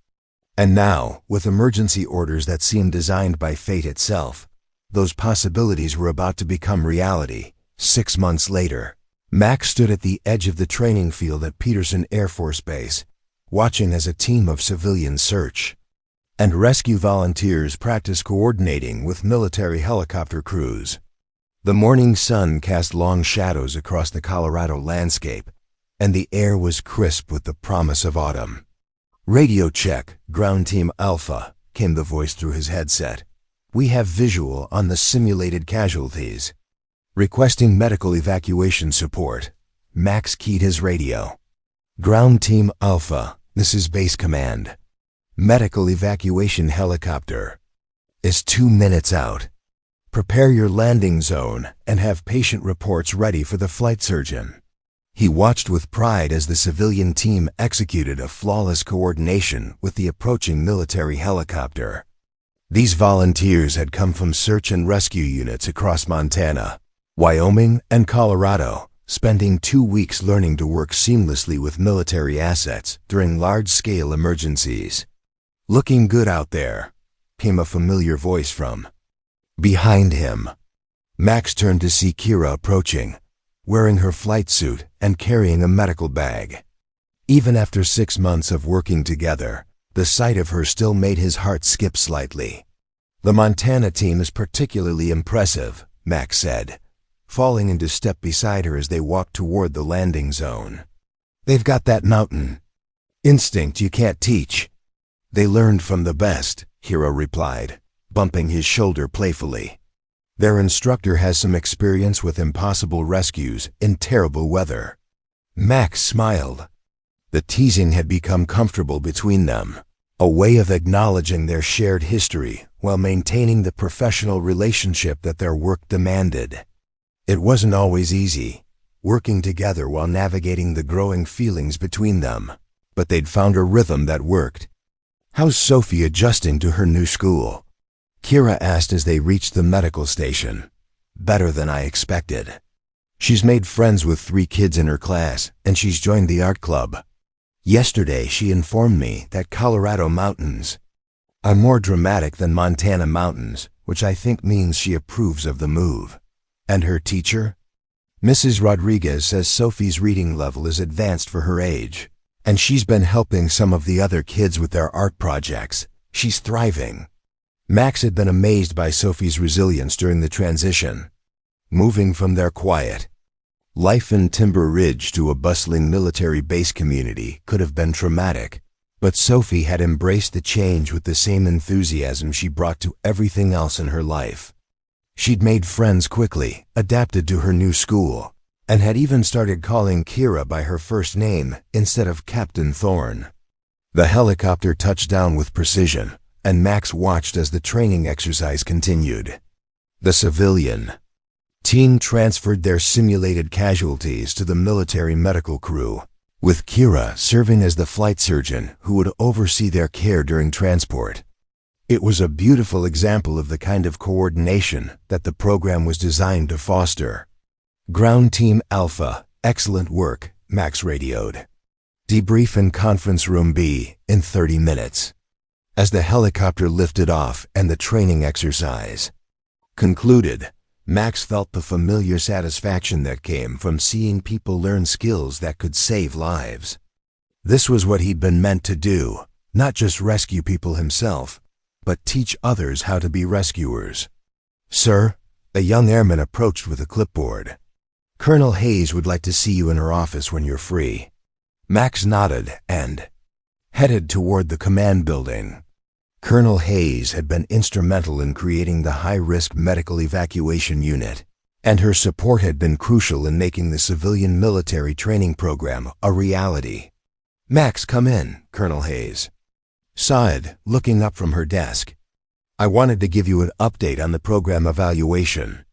Speaker 1: And now, with emergency orders that seemed designed by fate itself, those possibilities were about to become reality. 6 months later, Max stood at the edge of the training field at Peterson Air Force Base, watching as a team of civilian search and rescue volunteers practiced coordinating with military helicopter crews. The morning sun cast long shadows across the Colorado landscape, and the air was crisp with the promise of autumn. "Radio check, Ground Team Alpha," came the voice through his headset. "We have visual on the simulated casualties. Requesting medical evacuation support." Max keyed his radio. "Ground Team Alpha, this is Base Command. Medical evacuation helicopter is 2 minutes out. Prepare your landing zone and have patient reports ready for the flight surgeon." He watched with pride as the civilian team executed a flawless coordination with the approaching military helicopter. These volunteers had come from search and rescue units across Montana, Wyoming, and Colorado, spending 2 weeks learning to work seamlessly with military assets during large-scale emergencies. "Looking good out there," came a familiar voice from behind him. Max turned to see Kira approaching, wearing her flight suit and carrying a medical bag. Even after 6 months of working together, the sight of her still made his heart skip slightly. "The Montana team is particularly impressive," Max said, falling into step beside her as they walked toward the landing zone. "They've got that mountain instinct you can't teach." "They learned from the best," Kira replied, bumping his shoulder playfully. "Their instructor has some experience with impossible rescues in terrible weather." Max smiled. The teasing had become comfortable between them, a way of acknowledging their shared history while maintaining the professional relationship that their work demanded. It wasn't always easy, working together while navigating the growing feelings between them, but they'd found a rhythm that worked. "How's Sophie adjusting to her new school?" Kira asked as they reached the medical station. "Better than I expected. She's made friends with 3 kids in her class, and she's joined the art club. Yesterday she informed me that Colorado mountains are more dramatic than Montana mountains, which I think means she approves of the move." "And her teacher?" "Mrs. Rodriguez says Sophie's reading level is advanced for her age, and she's been helping some of the other kids with their art projects. She's thriving." Max had been amazed by Sophie's resilience during the transition. Moving from their quiet life in Timber Ridge to a bustling military base community could have been traumatic, but Sophie had embraced the change with the same enthusiasm she brought to everything else in her life. She'd made friends quickly, adapted to her new school, and had even started calling Kira by her first name instead of Captain Thorne. The helicopter touched down with precision, and Max watched as the training exercise continued. The civilian team transferred their simulated casualties to the military medical crew, with Kira serving as the flight surgeon who would oversee their care during transport. It was a beautiful example of the kind of coordination that the program was designed to foster. "Ground Team Alpha, excellent work," Max radioed. "Debrief in Conference Room B in 30 minutes. As the helicopter lifted off and the training exercise concluded, Max felt the familiar satisfaction that came from seeing people learn skills that could save lives. This was what he'd been meant to do, not just rescue people himself, but teach others how to be rescuers. "Sir," a young airman approached with a clipboard. "Colonel Hayes would like to see you in her office when you're free." Max nodded and headed toward the command building. Colonel Hayes had been instrumental in creating the high-risk medical evacuation unit, and her support had been crucial in making the civilian military training program a reality. "Max, come in," Colonel Hayes sighed, looking up from her desk. "I wanted to give you an update on the program evaluation."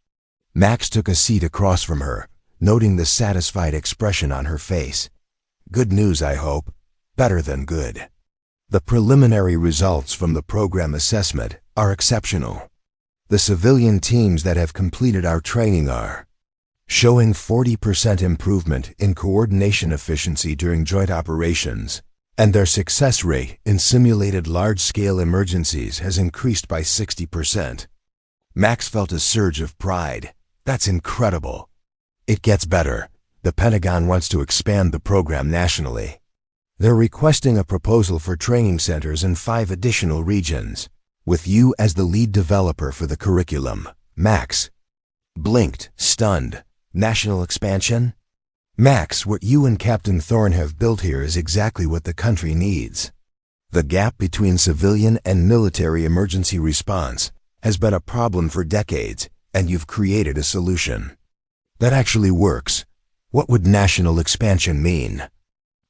Speaker 1: Max took a seat across from her, noting the satisfied expression on her face. "Good news, I hope. Better than good. The preliminary results from the program assessment are exceptional. The civilian teams that have completed our training are showing 40% improvement in coordination efficiency during joint operations, and their success rate in simulated large-scale emergencies has increased by 60%. Max felt a surge of pride. "That's incredible." "It gets better. The Pentagon wants to expand the program nationally. They're requesting a proposal for training centers in 5 additional regions, with you as the lead developer for the curriculum." Max blinked, stunned. "National expansion?" "Max, what you and Captain Thorne have built here is exactly what the country needs. The gap between civilian and military emergency response has been a problem for decades, and you've created a solution that actually works." "What would national expansion mean?"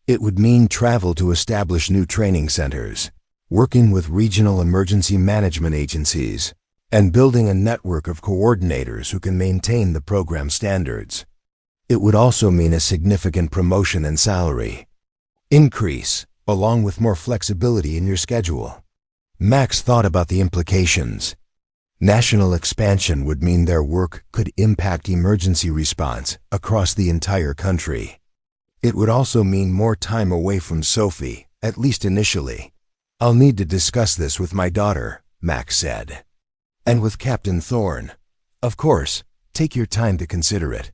Speaker 1: "It would mean travel to establish new training centers, working with regional emergency management agencies, and building a network of coordinators who can maintain the program standards. It would also mean a significant promotion and salary increase, along with more flexibility in your schedule." Max thought about the implications. National expansion would mean their work could impact emergency response across the entire country. It would also mean more time away from Sophie, at least initially. "I'll need to discuss this with my daughter," Max said. "And with Captain Thorne." "Of course, take your time to consider it.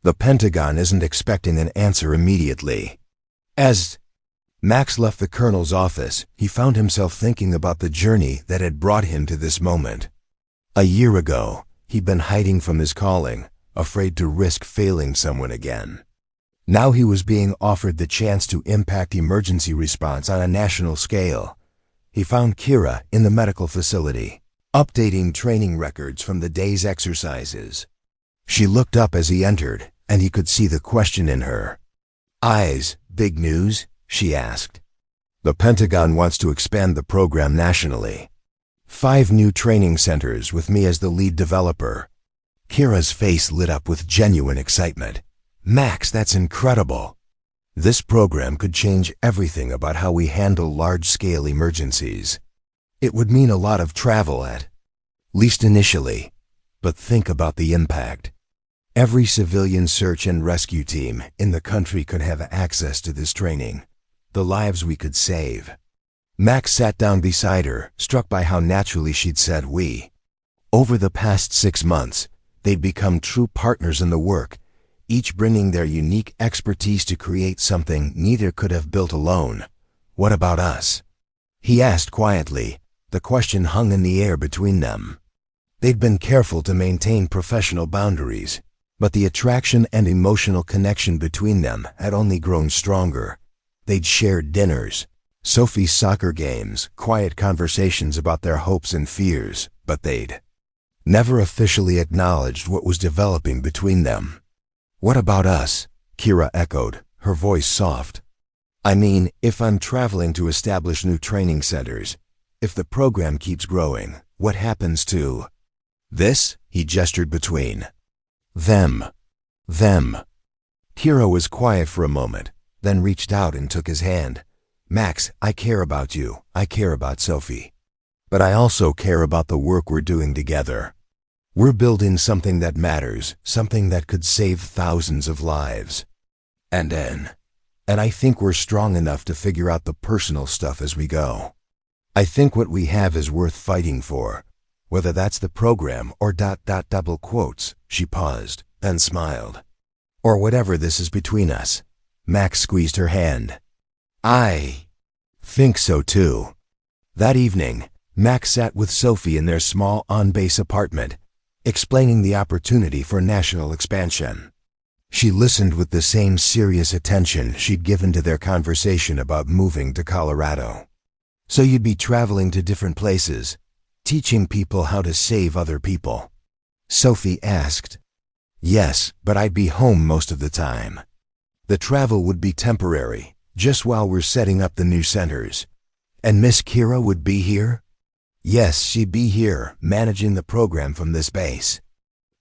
Speaker 1: The Pentagon isn't expecting an answer immediately." As Max left the colonel's office, he found himself thinking about the journey that had brought him to this moment. A year ago, he'd been hiding from his calling, afraid to risk failing someone again. Now he was being offered the chance to impact emergency response on a national scale. He found Kira in the medical facility, updating training records from the day's exercises. She looked up as he entered, and he could see the question in her eyes. "Big news?" she asked. "The Pentagon wants to expand the program nationally. 5 new training centers with me as the lead developer." Kira's face lit up with genuine excitement. "Max, that's incredible. This program could change everything about how we handle large-scale emergencies. It would mean a lot of travel at least initially, but think about the impact. Every civilian search and rescue team in the country could have access to this training. The lives we could save." Max sat down beside her, struck by how naturally she'd said "we." Over the past 6 months, they'd become true partners in the work, each bringing their unique expertise to create something neither could have built alone. "What about us?" he asked quietly. The question hung in the air between them. They'd been careful to maintain professional boundaries, but the attraction and emotional connection between them had only grown stronger. They'd shared dinners, Sophie's soccer games, quiet conversations about their hopes and fears, but they'd never officially acknowledged what was developing between them. "What about us?" Kira echoed, her voice soft. "I mean, if I'm traveling to establish new training centers, if the program keeps growing, what happens to this?" He gestured between them. Kira was quiet for a moment, then reached out and took his hand. "Max, I care about you. I care about Sophie. But I also care about the work we're doing together. We're building something that matters, something that could save thousands of lives. And I think we're strong enough to figure out the personal stuff as we go. I think what we have is worth fighting for, whether that's the program or ... double quotes." She paused, then smiled. "Or whatever this is between us." Max squeezed her hand. "I think so too." That evening, Max sat with Sophie in their small on-base apartment, explaining the opportunity for national expansion. She listened with the same serious attention she'd given to their conversation about moving to Colorado. So you'd be traveling to different places, teaching people how to save other people? Sophie asked. Yes, but I'd be home most of the time. The travel would be temporary, just while we're setting up the new centers. And Miss Kira would be here? Yes, she'd be here, managing the program from this base.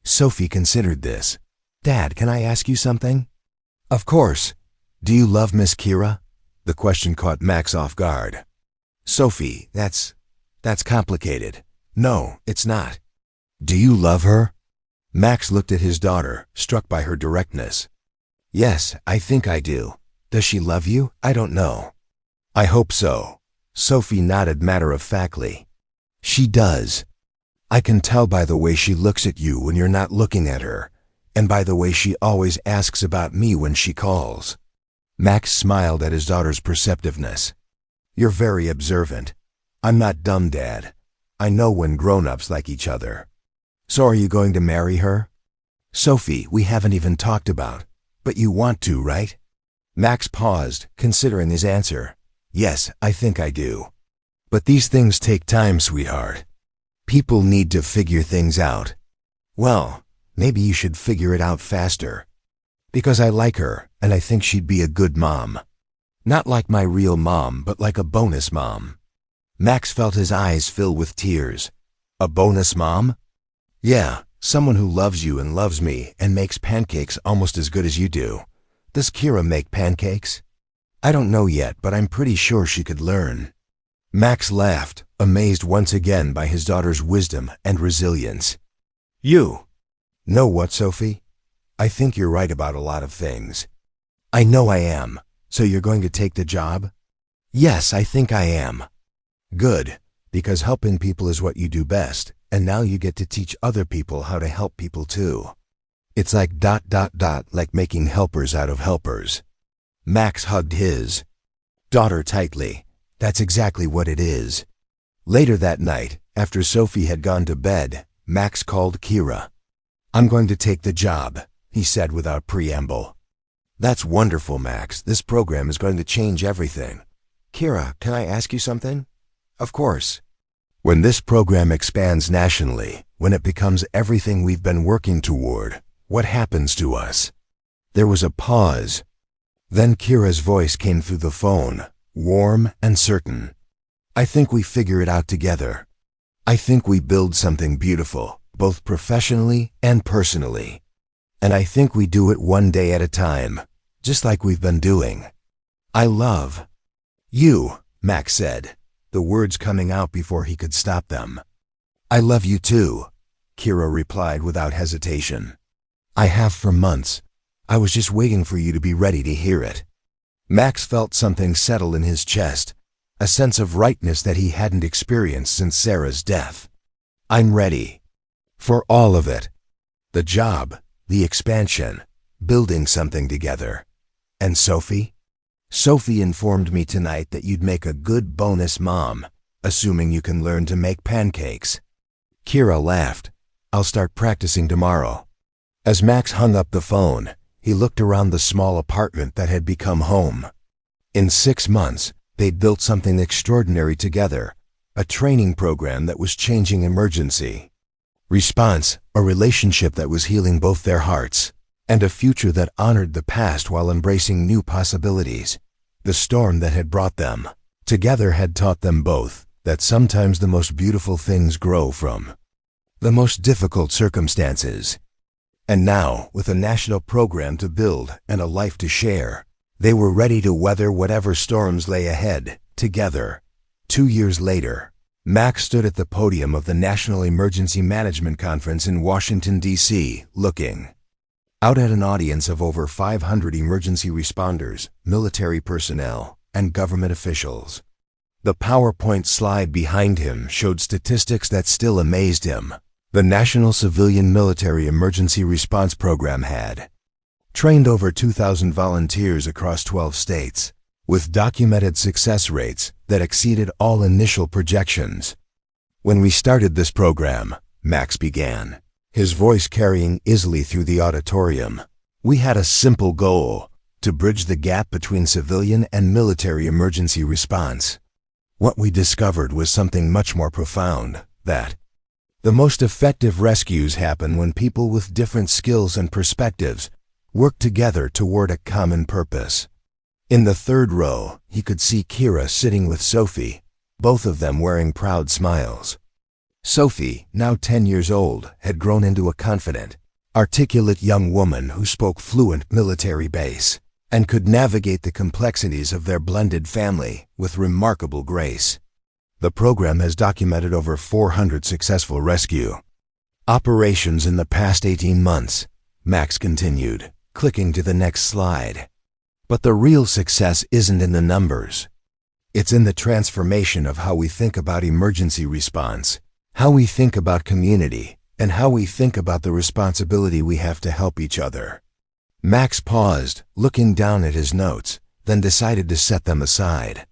Speaker 1: Sophie considered this. Dad, can I ask you something? Of course. Do you love Miss Kira? The question caught Max off guard. Sophie, that's complicated. No, it's not. Do you love her? Max looked at his daughter, struck by her directness. Yes, I think I do. Does she love you? I don't know. I hope so. Sophie nodded matter-of-factly. She does. I can tell by the way she looks at you when you're not looking at her, and by the way she always asks about me when she calls. Max smiled at his daughter's perceptiveness. You're very observant. I'm not dumb, Dad. I know when grown-ups like each other. So are you going to marry her? Sophie, we haven't even talked about, but you want to, right? Max paused, considering his answer. Yes, I think I do. But these things take time, sweetheart. People need to figure things out. Well, maybe you should figure it out faster. Because I like her, and I think she'd be a good mom. Not like my real mom, but like a bonus mom. Max felt his eyes fill with tears. A bonus mom? Yeah, someone who loves you and loves me and makes pancakes almost as good as you do. Does Kira make pancakes? I don't know yet, but I'm pretty sure she could learn. Max laughed, amazed once again by his daughter's wisdom and resilience. You know what, Sophie? I think you're right about a lot of things. I know I am. So you're going to take the job? Yes, I think I am. Good, because helping people is what you do best, and now you get to teach other people how to help people too. It's like ... like making helpers out of helpers. Max hugged his daughter tightly. That's exactly what it is. Later that night, after Sophie had gone to bed, Max called Kira. I'm going to take the job, he said without preamble. That's wonderful, Max. This program is going to change everything. Kira, can I ask you something? Of course. When this program expands nationally, when it becomes everything we've been working toward, what happens to us? There was a pause. Then Kira's voice came through the phone, warm and certain. I think we figure it out together. I think we build something beautiful, both professionally and personally. And I think we do it one day at a time, just like we've been doing. I love you, Max said, the words coming out before he could stop them. I love you too, Kira replied without hesitation. I have for months. I was just waiting for you to be ready to hear it. Max felt something settle in his chest, a sense of rightness that he hadn't experienced since Sarah's death. I'm ready. For all of it. The job, the expansion, building something together. And Sophie? Sophie informed me tonight that you'd make a good bonus mom, assuming you can learn to make pancakes. Kira laughed. I'll start practicing tomorrow. As Max hung up the phone, he looked around the small apartment that had become home. In 6 months, they'd built something extraordinary together, a training program that was changing emergency response, a relationship that was healing both their hearts, and a future that honored the past while embracing new possibilities. The storm that had brought them together had taught them both that sometimes the most beautiful things grow from the most difficult circumstances. And now, with a national program to build and a life to share, they were ready to weather whatever storms lay ahead, together. 2 years later, Max stood at the podium of the National Emergency Management Conference in Washington, D.C., looking out at an audience of over 500 emergency responders, military personnel, and government officials. The PowerPoint slide behind him showed statistics that still amazed him. The National Civilian Military Emergency Response Program had trained over 2,000 volunteers across 12 states, with documented success rates that exceeded all initial projections. When we started this program, Max began, his voice carrying easily through the auditorium, we had a simple goal: to bridge the gap between civilian and military emergency response. What we discovered was something much more profound, that the most effective rescues happen when people with different skills and perspectives work together toward a common purpose. In the third row, he could see Kira sitting with Sophie, both of them wearing proud smiles. Sophie, now 10 years old, had grown into a confident, articulate young woman who spoke fluent military base and could navigate the complexities of their blended family with remarkable grace. The program has documented over 400 successful rescue operations in the past 18 months, Max continued, clicking to the next slide. But the real success isn't in the numbers. It's in the transformation of how we think about emergency response, how we think about community, and how we think about the responsibility we have to help each other. Max paused, looking down at his notes, then decided to set them aside.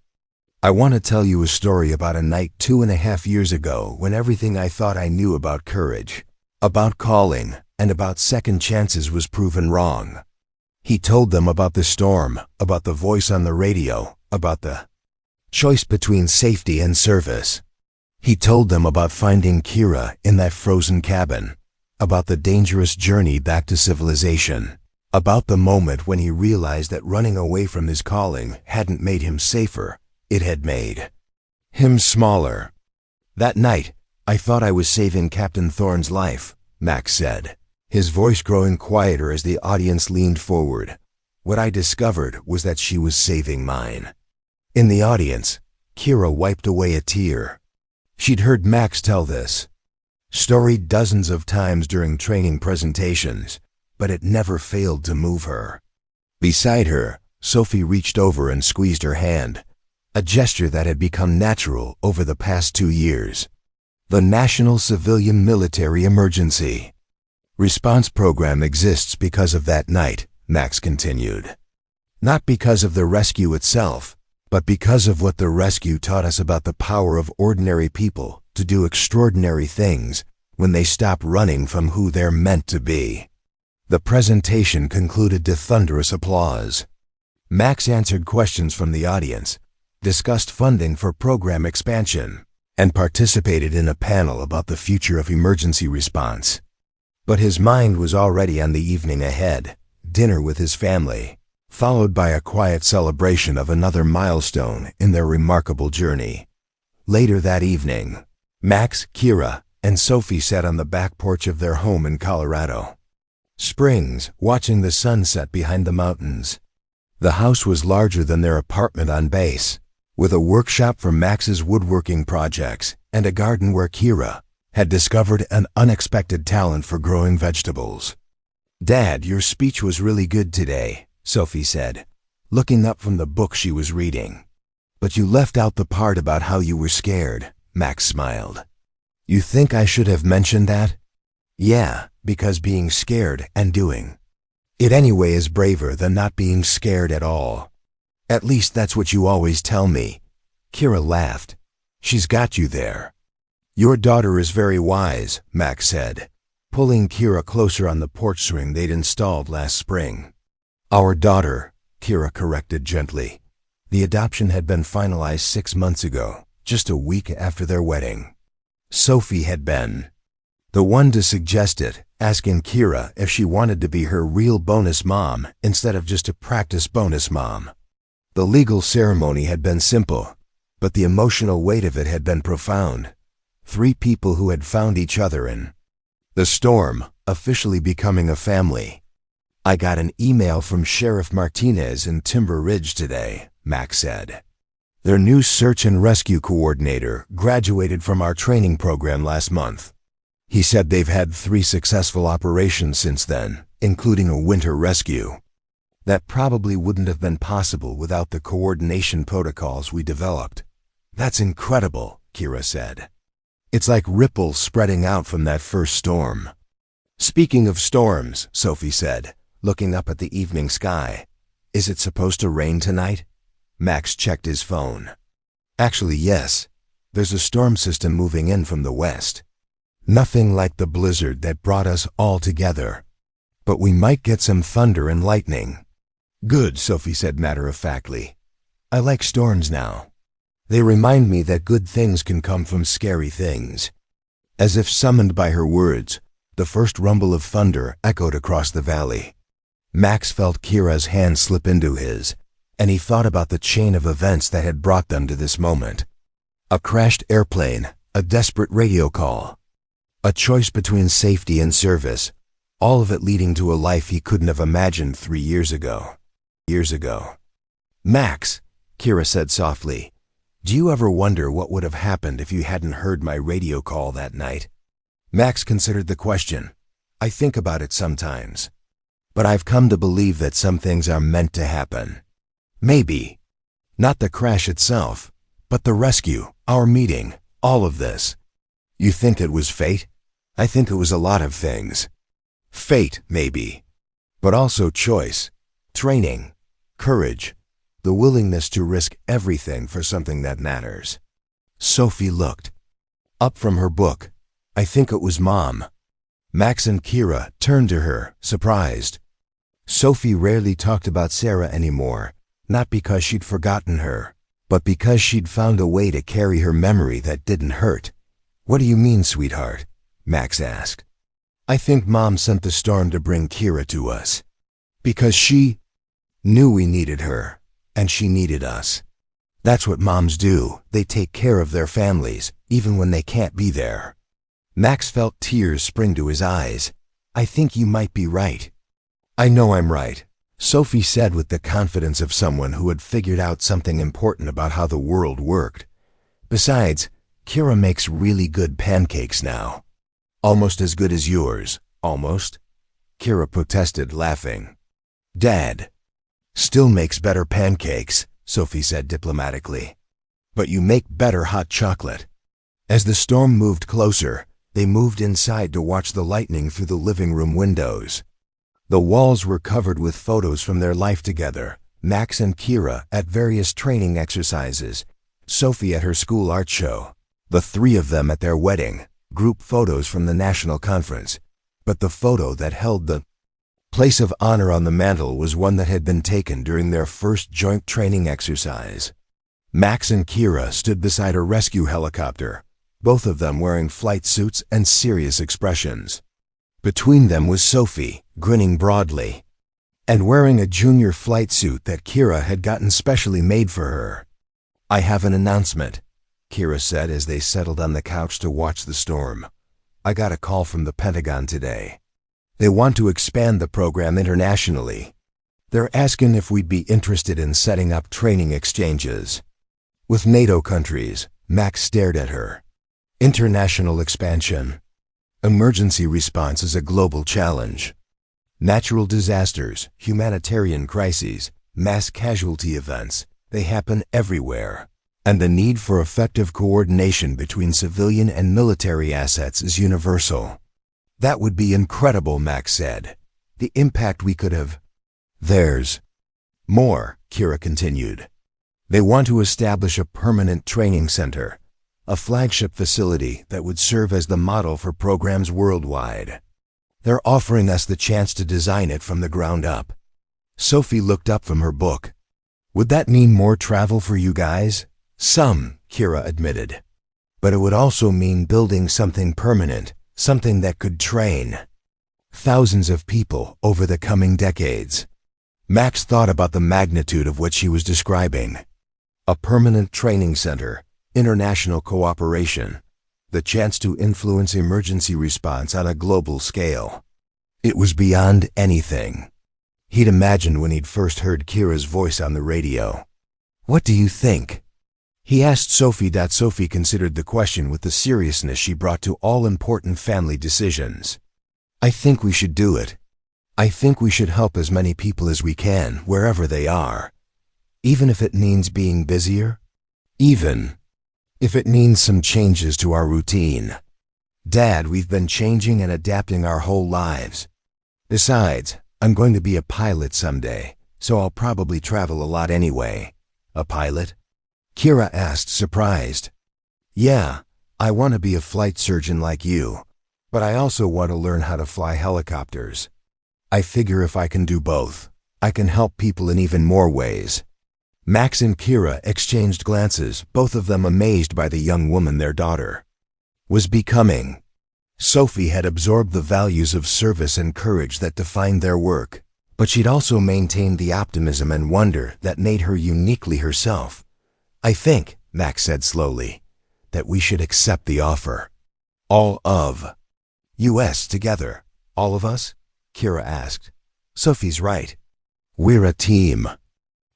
Speaker 1: I want to tell you a story about a night 2.5 years ago when everything I thought I knew about courage, about calling, and about second chances was proven wrong. He told them about the storm, about the voice on the radio, about the choice between safety and service. He told them about finding Kira in that frozen cabin, about the dangerous journey back to civilization, about the moment when he realized that running away from his calling hadn't made him safer, it had made him smaller. That night, I thought I was saving Captain Thorne's life, Max said, his voice growing quieter as the audience leaned forward. What I discovered was that she was saving mine. In the audience, Kira wiped away a tear. She'd heard Max tell this story dozens of times during training presentations, but it never failed to move her. Beside her, Sophie reached over and squeezed her hand, a gesture that had become natural over the past 2 years. The National Civilian Military Emergency Response Program exists because of that night, Max continued. Not because of the rescue itself, but because of what the rescue taught us about the power of ordinary people to do extraordinary things when they stop running from who they're meant to be. The presentation concluded to thunderous applause. Max answered questions from the audience, discussed funding for program expansion, and participated in a panel about the future of emergency response. But his mind was already on the evening ahead, dinner with his family, followed by a quiet celebration of another milestone in their remarkable journey. Later that evening, Max, Kira, and Sophie sat on the back porch of their home in Colorado Springs, watching the sunset behind the mountains. The house was larger than their apartment on base, with a workshop for Max's woodworking projects and a garden where Kira had discovered an unexpected talent for growing vegetables. "Dad, your speech was really good today," Sophie said, looking up from the book she was reading. "But you left out the part about how you were scared," Max smiled. "You think I should have mentioned that?" "Yeah, because being scared and doing it anyway is braver than not being scared at all. At least that's what you always tell me." Kira laughed. "She's got you there." "Your daughter is very wise," Max said, pulling Kira closer on the porch swing they'd installed last spring. "Our daughter," Kira corrected gently. The adoption had been finalized 6 months ago, just a week after their wedding. Sophie had been the one to suggest it, asking Kira if she wanted to be her real bonus mom instead of just a practice bonus mom. The legal ceremony had been simple, but the emotional weight of it had been profound. 3 people who had found each other in the storm, officially becoming a family. "I got an email from Sheriff Martinez in Timber Ridge today," Max said. "Their new search and rescue coordinator graduated from our training program last month. He said they've had 3 successful operations since then, including a winter rescue. That probably wouldn't have been possible without the coordination protocols we developed." "That's incredible," Kira said. "It's like ripples spreading out from that first storm." "Speaking of storms," Sophie said, looking up at the evening sky, "is it supposed to rain tonight?" Max checked his phone. "Actually, yes. There's a storm system moving in from the west. Nothing like the blizzard that brought us all together. But we might get some thunder and lightning." "Good," Sophie said matter-of-factly. "I like storms now." They remind me that good things can come from scary things." As if summoned by her words, the first rumble of thunder echoed across the valley. Max felt Kira's hand slip into his, and he thought about the chain of events that had brought them to this moment. A crashed airplane, a desperate radio call, a choice between safety and service, all of it leading to a life he couldn't have imagined 3 years ago. "Max," Kira said softly, "do you ever wonder what would have happened if you hadn't heard my radio call that night?" Max considered the question. "I think about it sometimes. But I've come to believe that some things are meant to happen. Maybe. Not the crash itself, but the rescue, our meeting, all of this." "You think it was fate?" "I think it was a lot of things. Fate, maybe. But also choice, training, courage, the willingness to risk everything for something that matters." Sophie looked up from her book. "I think it was Mom." Max and Kira turned to her, surprised. Sophie rarely talked about Sarah anymore, not because she'd forgotten her, but because she'd found a way to carry her memory that didn't hurt. "What do you mean, sweetheart?" Max asked. "I think Mom sent the storm to bring Kira to us. Because she knew we needed her, and she needed us. That's what moms do. They take care of their families, even when they can't be there." Max felt tears spring to his eyes. "I think you might be right." "I know I'm right," Sophie said with the confidence of someone who had figured out something important about how the world worked. "Besides, Kira makes really good pancakes now." "Almost as good as yours, almost," Kira protested, laughing. "Dad still makes better pancakes," Sophie said diplomatically. "But you make better hot chocolate." As the storm moved closer, they moved inside to watch the lightning through the living room windows. The walls were covered with photos from their life together, Max and Kira at various training exercises, Sophie at her school art show, the three of them at their wedding, group photos from the national conference. But the photo that held the place of honor on the mantle was one that had been taken during their first joint training exercise. Max and Kira stood beside a rescue helicopter, both of them wearing flight suits and serious expressions. Between them was Sophie, grinning broadly, and wearing a junior flight suit that Kira had gotten specially made for her. "I have an announcement," Kira said as they settled on the couch to watch the storm. "I got a call from the Pentagon today. They want to expand the program internationally. They're asking if we'd be interested in setting up training exchanges with NATO countries." Max stared at her. "International expansion. Emergency response is a global challenge. Natural disasters, humanitarian crises, mass casualty events, they happen everywhere. And the need for effective coordination between civilian and military assets is universal." "That would be incredible," Max said. "The impact we could have." "There's more," Kira continued. "They want to establish a permanent training center, a flagship facility that would serve as the model for programs worldwide. They're offering us the chance to design it from the ground up." Sophie looked up from her book. "Would that mean more travel for you guys?" "Some," Kira admitted. "But it would also mean building something permanent, something that could train thousands of people over the coming decades." Max thought about the magnitude of what she was describing. A permanent training center, international cooperation, the chance to influence emergency response on a global scale. It was beyond anything he'd imagined when he'd first heard Kira's voice on the radio. "What do you think?" he asked Sophie. Sophie considered the question with the seriousness she brought to all important family decisions. "I think we should do it. I think we should help as many people as we can, wherever they are. Even if it means being busier. Even if it means some changes to our routine. Dad, we've been changing and adapting our whole lives. Besides, I'm going to be a pilot someday, so I'll probably travel a lot anyway." "A pilot?" Kira asked, surprised. "Yeah, I want to be a flight surgeon like you, but I also want to learn how to fly helicopters. I figure if I can do both, I can help people in even more ways." Max and Kira exchanged glances, both of them amazed by the young woman their daughter was becoming. Sophie had absorbed the values of service and courage that defined their work, but she'd also maintained the optimism and wonder that made her uniquely herself. "I think," Max said slowly, "that we should accept the offer." "All of us together? All of us?" Kira asked. "Sophie's right. We're a team.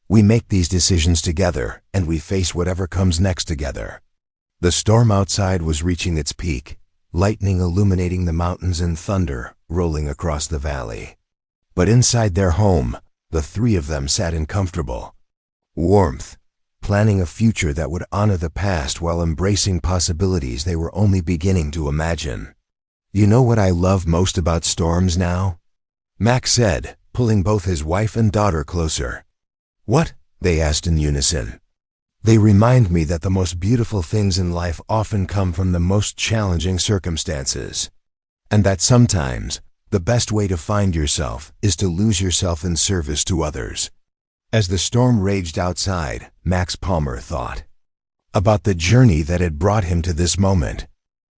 Speaker 1: We make these decisions together, and we face whatever comes next together." The storm outside was reaching its peak, lightning illuminating the mountains and thunder rolling across the valley. But inside their home, the three of them sat in comfortable warmth, planning a future that would honor the past while embracing possibilities they were only beginning to imagine. "You know what I love most about storms now?" Max said, pulling both his wife and daughter closer. "What?" they asked in unison. "They remind me that the most beautiful things in life often come from the most challenging circumstances, and that sometimes the best way to find yourself is to lose yourself in service to others." As the storm raged outside, Max Palmer thought about the journey that had brought him to this moment.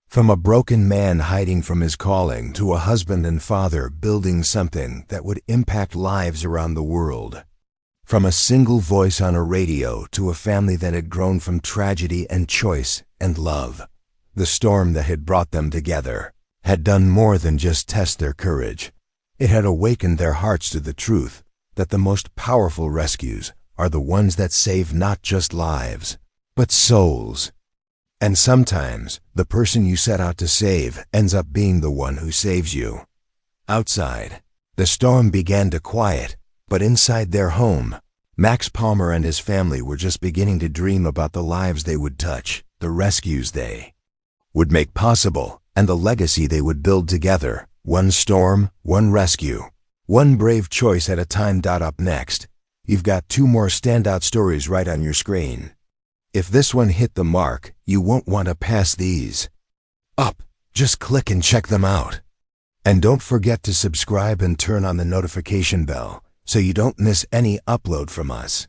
Speaker 1: From a broken man hiding from his calling to a husband and father building something that would impact lives around the world. From a single voice on a radio to a family that had grown from tragedy and choice and love. The storm that had brought them together had done more than just test their courage. It had awakened their hearts to the truth that the most powerful rescues are the ones that save not just lives, but souls. And sometimes, the person you set out to save ends up being the one who saves you. Outside, the storm began to quiet, but inside their home, Max Palmer and his family were just beginning to dream about the lives they would touch, the rescues they would make possible, and the legacy they would build together. One storm, one rescue, one brave choice at a time. Up next, you've got two more standout stories right on your screen. If this one hit the mark, you won't want to pass these up. Just click and check them out. And don't forget to subscribe and turn on the notification bell so you don't miss any upload from us.